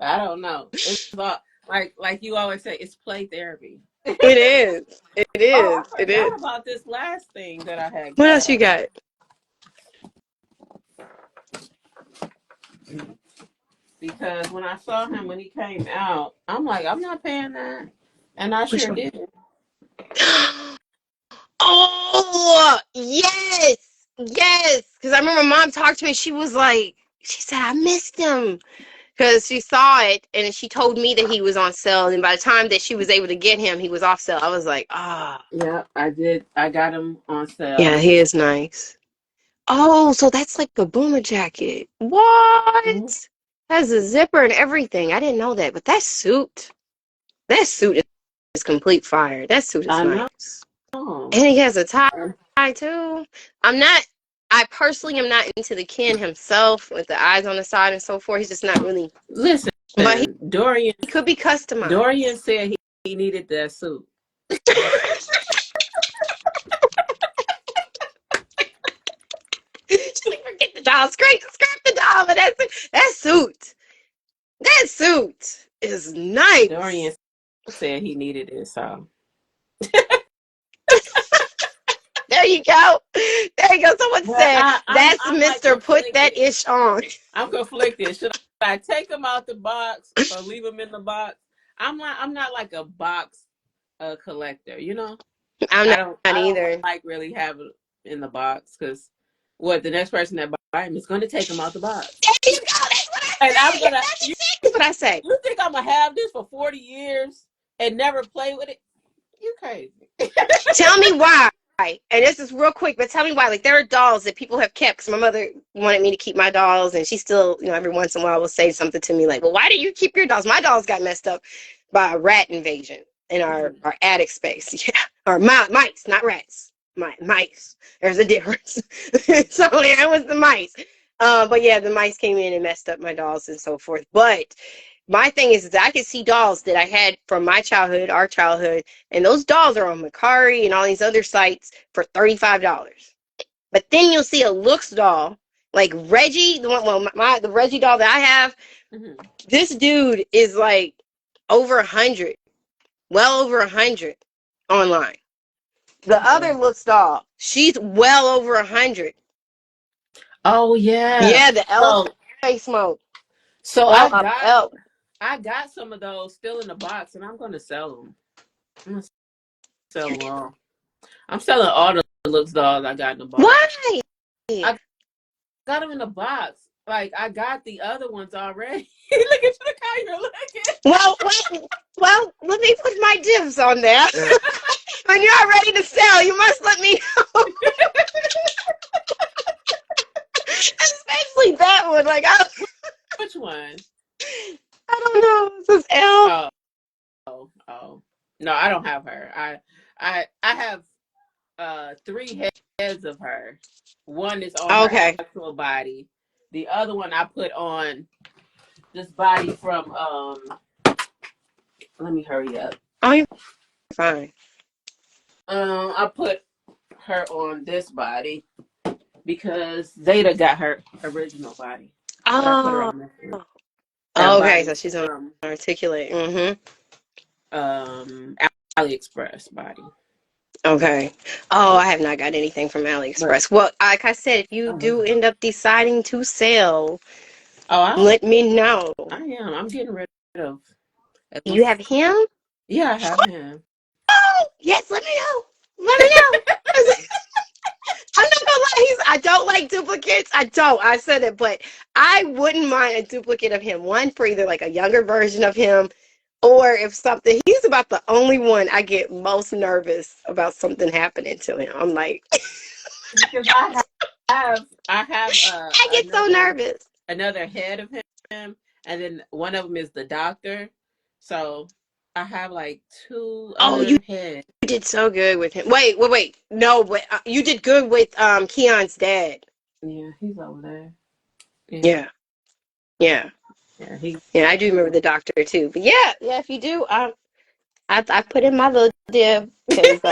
I don't know. It's all, like you always say, it's play therapy. it is. It Oh, is. I It is. forgot about this last thing that I had What else you got. got? Because when I saw him when he came out, I'm like, I'm not paying that. And I Which sure one? did. Oh, yes. Yes. Because I remember mom talked to me. She was like, she said, I missed him. Because she saw it and she told me that he was on sale. And by the time that she was able to get him, he was off sale. I was like, ah. Yeah, I did. I got him on Yeah, sale. he is nice. Oh, so that's like a boomer jacket. What? Mm-hmm. Has a zipper and everything. I didn't know that. But that suit is complete fire. That suit is I know. nice. And he has a tie too. I'm not, I personally am not into the Ken himself with the eyes on the side and so forth. He's just not really, Listen, but he Dorian could be customized. said he needed that suit. Forget the doll, scrape the doll, but that suit is nice. Dorian said he needed it, so. There you go. There you go. Someone But said, I'm that's like Mr. Put that conflicted. ish on. I'm conflicted. Should I take them out the box or leave them in the box? I'm not like a box collector, you know. I'm I not, don't not I don't either. like really have it in the box because what the next person that buy them is going to take them out the box, There you go. That's what I and I'm say. gonna. That's exactly what I say. You think I'm gonna have this for 40 years and never play with it? You crazy? Tell me why. And this is real quick, but tell me why. Like, there are dolls that people have kept. Because my mother wanted me to keep my dolls, and she still, every once in a while will say something to me like, well, why do you keep your dolls? My dolls got messed up by a rat invasion in our attic space. Yeah. Or mice, not rats. Mice. There's a difference. So it was the mice. But yeah, the mice came in and messed up my dolls and so forth. But my thing is that I can see dolls that I had from my childhood, our childhood, and those dolls are on Mercari and all these other sites for $35. But then you'll see a Looks doll, like Reggie, the one, well, the Reggie doll that I have. Mm-hmm. This dude is like over 100, well over 100 online. The other Looks doll, she's well over 100. Oh yeah. Yeah, the So elf face mode. so Oh, elf. I got some of those still in the box, and I'm gonna sell them. I'm gonna sell them all. I'm selling all the Looks dolls I got in the box. Why? I got them in the box. Like I got the other ones already. Look how you're looking. Well, let me put my dibs on that. When you're ready to sell, you must let me know. Especially that one. Like, Which one? I don't know. This is L. Oh. No, I don't have her. I have 3 heads of her. One is on her actual body. The other one I put on this body from let me hurry up. Oh, you're fine. I put her on this body because Zeta got her original body. But I put her on this one. Okay, so she's on Articulate. AliExpress body. Okay. Oh, I have not got anything from AliExpress. Well, like I said, if you do end up deciding to sell, let me know. I am. I'm getting rid of. You have him? Yeah, I have him. Oh, yes, let me know. Let me know. I'm not gonna lie, I don't like duplicates. I said it, but I wouldn't mind a duplicate of him. One for either like a younger version of him or if something, he's about the only one I get most nervous about something happening to him. I'm like, Because I have I get so nervous. another head of him, and then one of them is the doctor. So I have like two Oh, you other heads. did so good with him. Wait. No, but you did good with Keon's dad. Yeah, he's over there. Yeah, Yeah, yeah, yeah. He yeah. I do remember the doctor too. But yeah, yeah. If you do, I put in my little dib because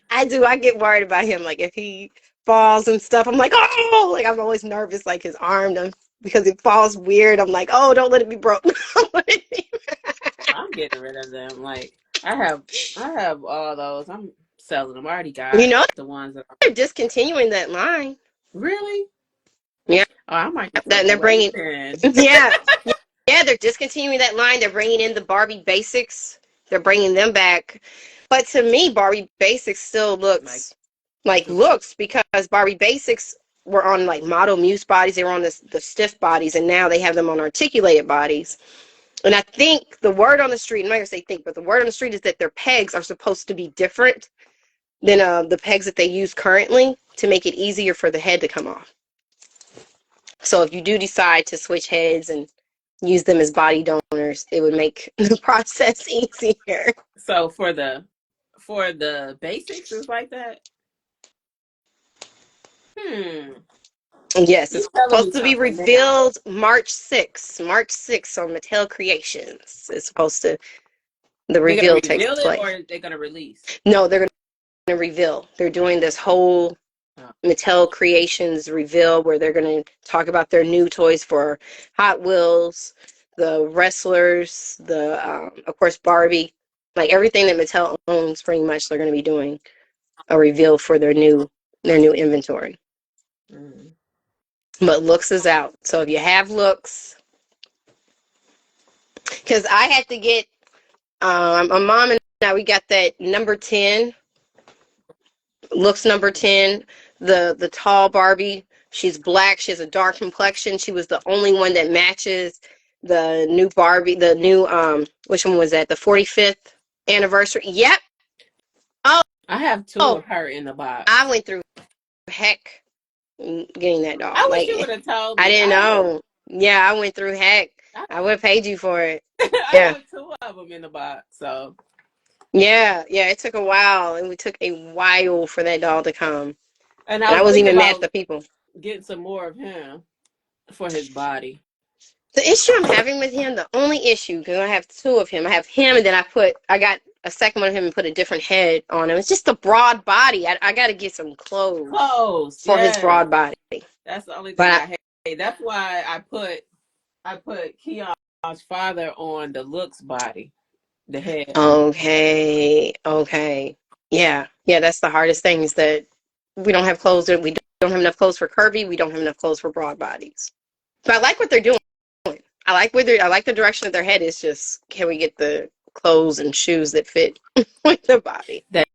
I do. I get worried about him. Like if he falls and stuff, I'm like, oh, like I'm always nervous. Like his arm, because it falls weird. I'm like, oh, don't let it be broke. I'm getting rid of them. Like I have all those. I'm selling them. I already You got know, the ones that. they're discontinuing that line. Really? Yeah, Oh, I might have that to they're wait bringing. then. Yeah, yeah, they're discontinuing that line. They're bringing in the Barbie Basics. They're bringing them back. But to me, Barbie Basics still Like looks because Barbie Basics were on like model muse bodies. They were on the stiff bodies, and now they have them on articulated bodies. And I think the word on the street, I'm not gonna say think, but the word on the street is that their pegs are supposed to be different than the pegs that they use currently to make it easier for the head to come off. So if you do decide to switch heads and use them as body donors, it would make the process easier. so for the basics is like that. Hmm. Yes, You it's telling me supposed to be something now. revealed March 6th. March 6th on Mattel Creations. It's supposed to, the They're gonna reveal takes reveal it, place. or they're gonna release. No, they're going to reveal. They're doing this whole Oh. Mattel Creations reveal where they're going to talk about their new toys for Hot Wheels, the wrestlers, of course, Barbie. Like everything that Mattel owns, pretty much, they're going to be doing a reveal for their new inventory. Mm. But looks is out. So if you have looks, because I had to get my mom and I, we got that number 10 looks number 10, the tall Barbie. She's black, she has a dark complexion. She was the only one that matches the new Barbie, the new which one was that, the 45th anniversary. Yep. Oh, I have two oh, of her in the box. I went through heck getting that doll. I wish you would Like have told I me. didn't know. Yeah, I went through heck. I, I would have paid you for it. I Yeah. have two of them in the box. So, Yeah, yeah, it took a while, and we took a while for that doll to come. and I And I was wasn't thinking even mad at about the people. getting some more of him for his body. The issue I'm having with him, the only issue, because I have two of him. I have him, and then I got a second one of him and put a different head on him. It's just the broad body. I got to get some clothes Close, for his yes. broad body. That's the only But thing I hate. That's why I put Keon's father on the looks body, the head. okay. Yeah, yeah, that's the hardest thing is that we don't have clothes. We don't have enough clothes for curvy. We don't have enough clothes for broad bodies. But I like what they're doing. I like the direction of their head. Is just can we get the clothes and shoes that fit with the body? That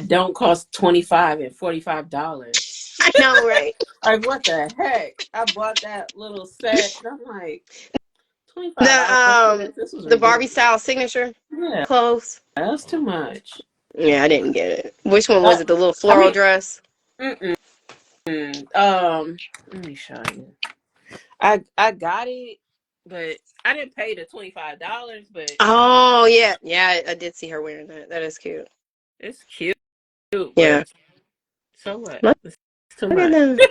don't cost $25 and $45. I know, right? Like what the heck? I bought that little set. And I'm like $25 for The this. This was the Barbie ridiculous. style signature Yeah, clothes. that's too much. Yeah, I didn't get it. Which one was Uh, it? The little I floral mean, dress? mm-mm. Let me show you. I got it, but I didn't pay the $25. But Oh yeah, yeah. I did see her wearing that. That is cute. it's cute. Yeah. But so what? Look It's too at much. that.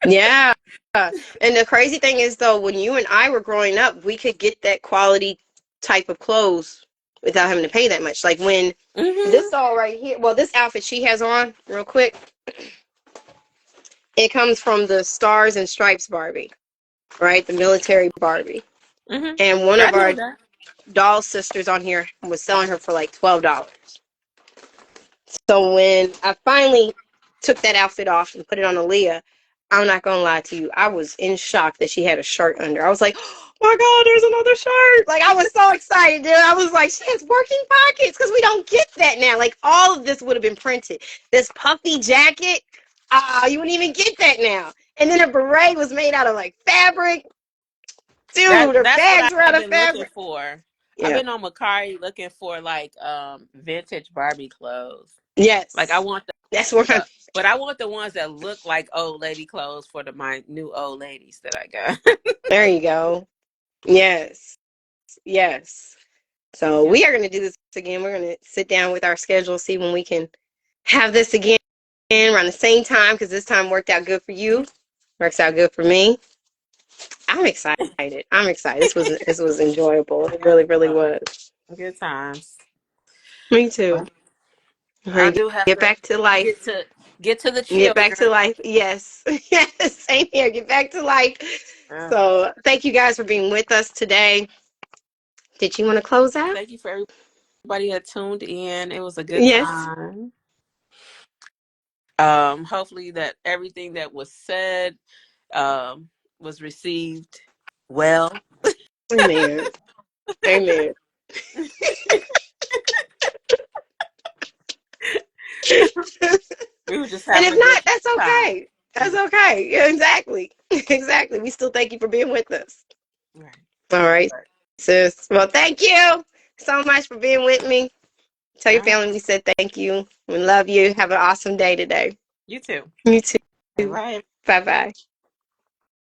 Yeah. And the crazy thing is, though, when you and I were growing up, we could get that quality type of clothes without having to pay that much. Like when Mm-hmm. this doll right here, well, this outfit she has on, real quick, it comes from the Stars and Stripes Barbie, right? The military Barbie. Mm-hmm. And one I of know our that. doll sisters on here was selling her for like $12. So when I finally took that outfit off and put it on Aaliyah, I'm not gonna lie to you, I was in shock that she had a shirt under. I was like, oh my God, there's another shirt. Like I was so excited, dude. I was like, she has working pockets because we don't get that now. Like all of this would have been printed. This puffy jacket, you wouldn't even get that now. And then a beret was made out of like fabric. Dude, her That's what bags were out I've of been looking fabric. for. I've Yeah. been on Macari looking for like vintage Barbie clothes. Like I Yes. want That's where I'm. but I want the ones that look like old lady clothes for my new old ladies that I got. There you go. Yes. Yes. So Yeah. we are going to do this again. We're going to sit down with our schedule, see when we can have this again around the same time, because this time worked out good for you. Works out good for me. I'm excited. I'm excited. This was enjoyable. It really, really Uh, was. Good times. Me too. But All I right, do have get to back to life. get to get to the Get back to children. life. Yes. Yes. Same here. Get back to life. Uh, So thank you guys for being with us today. Did you want to close out? Thank you for everybody that tuned in. It was a good Yes. time. Hopefully that everything that was said was received well. Amen. Amen. We were just And having if a good not, that's time. okay. That's okay. Yeah, exactly. Exactly. We still thank you for being with us. Right. All right, Right. sis. Well, thank you so much for being with me. Tell All your right. family we said thank you. We love you. Have an awesome day today. You too. You too. All right. Bye bye.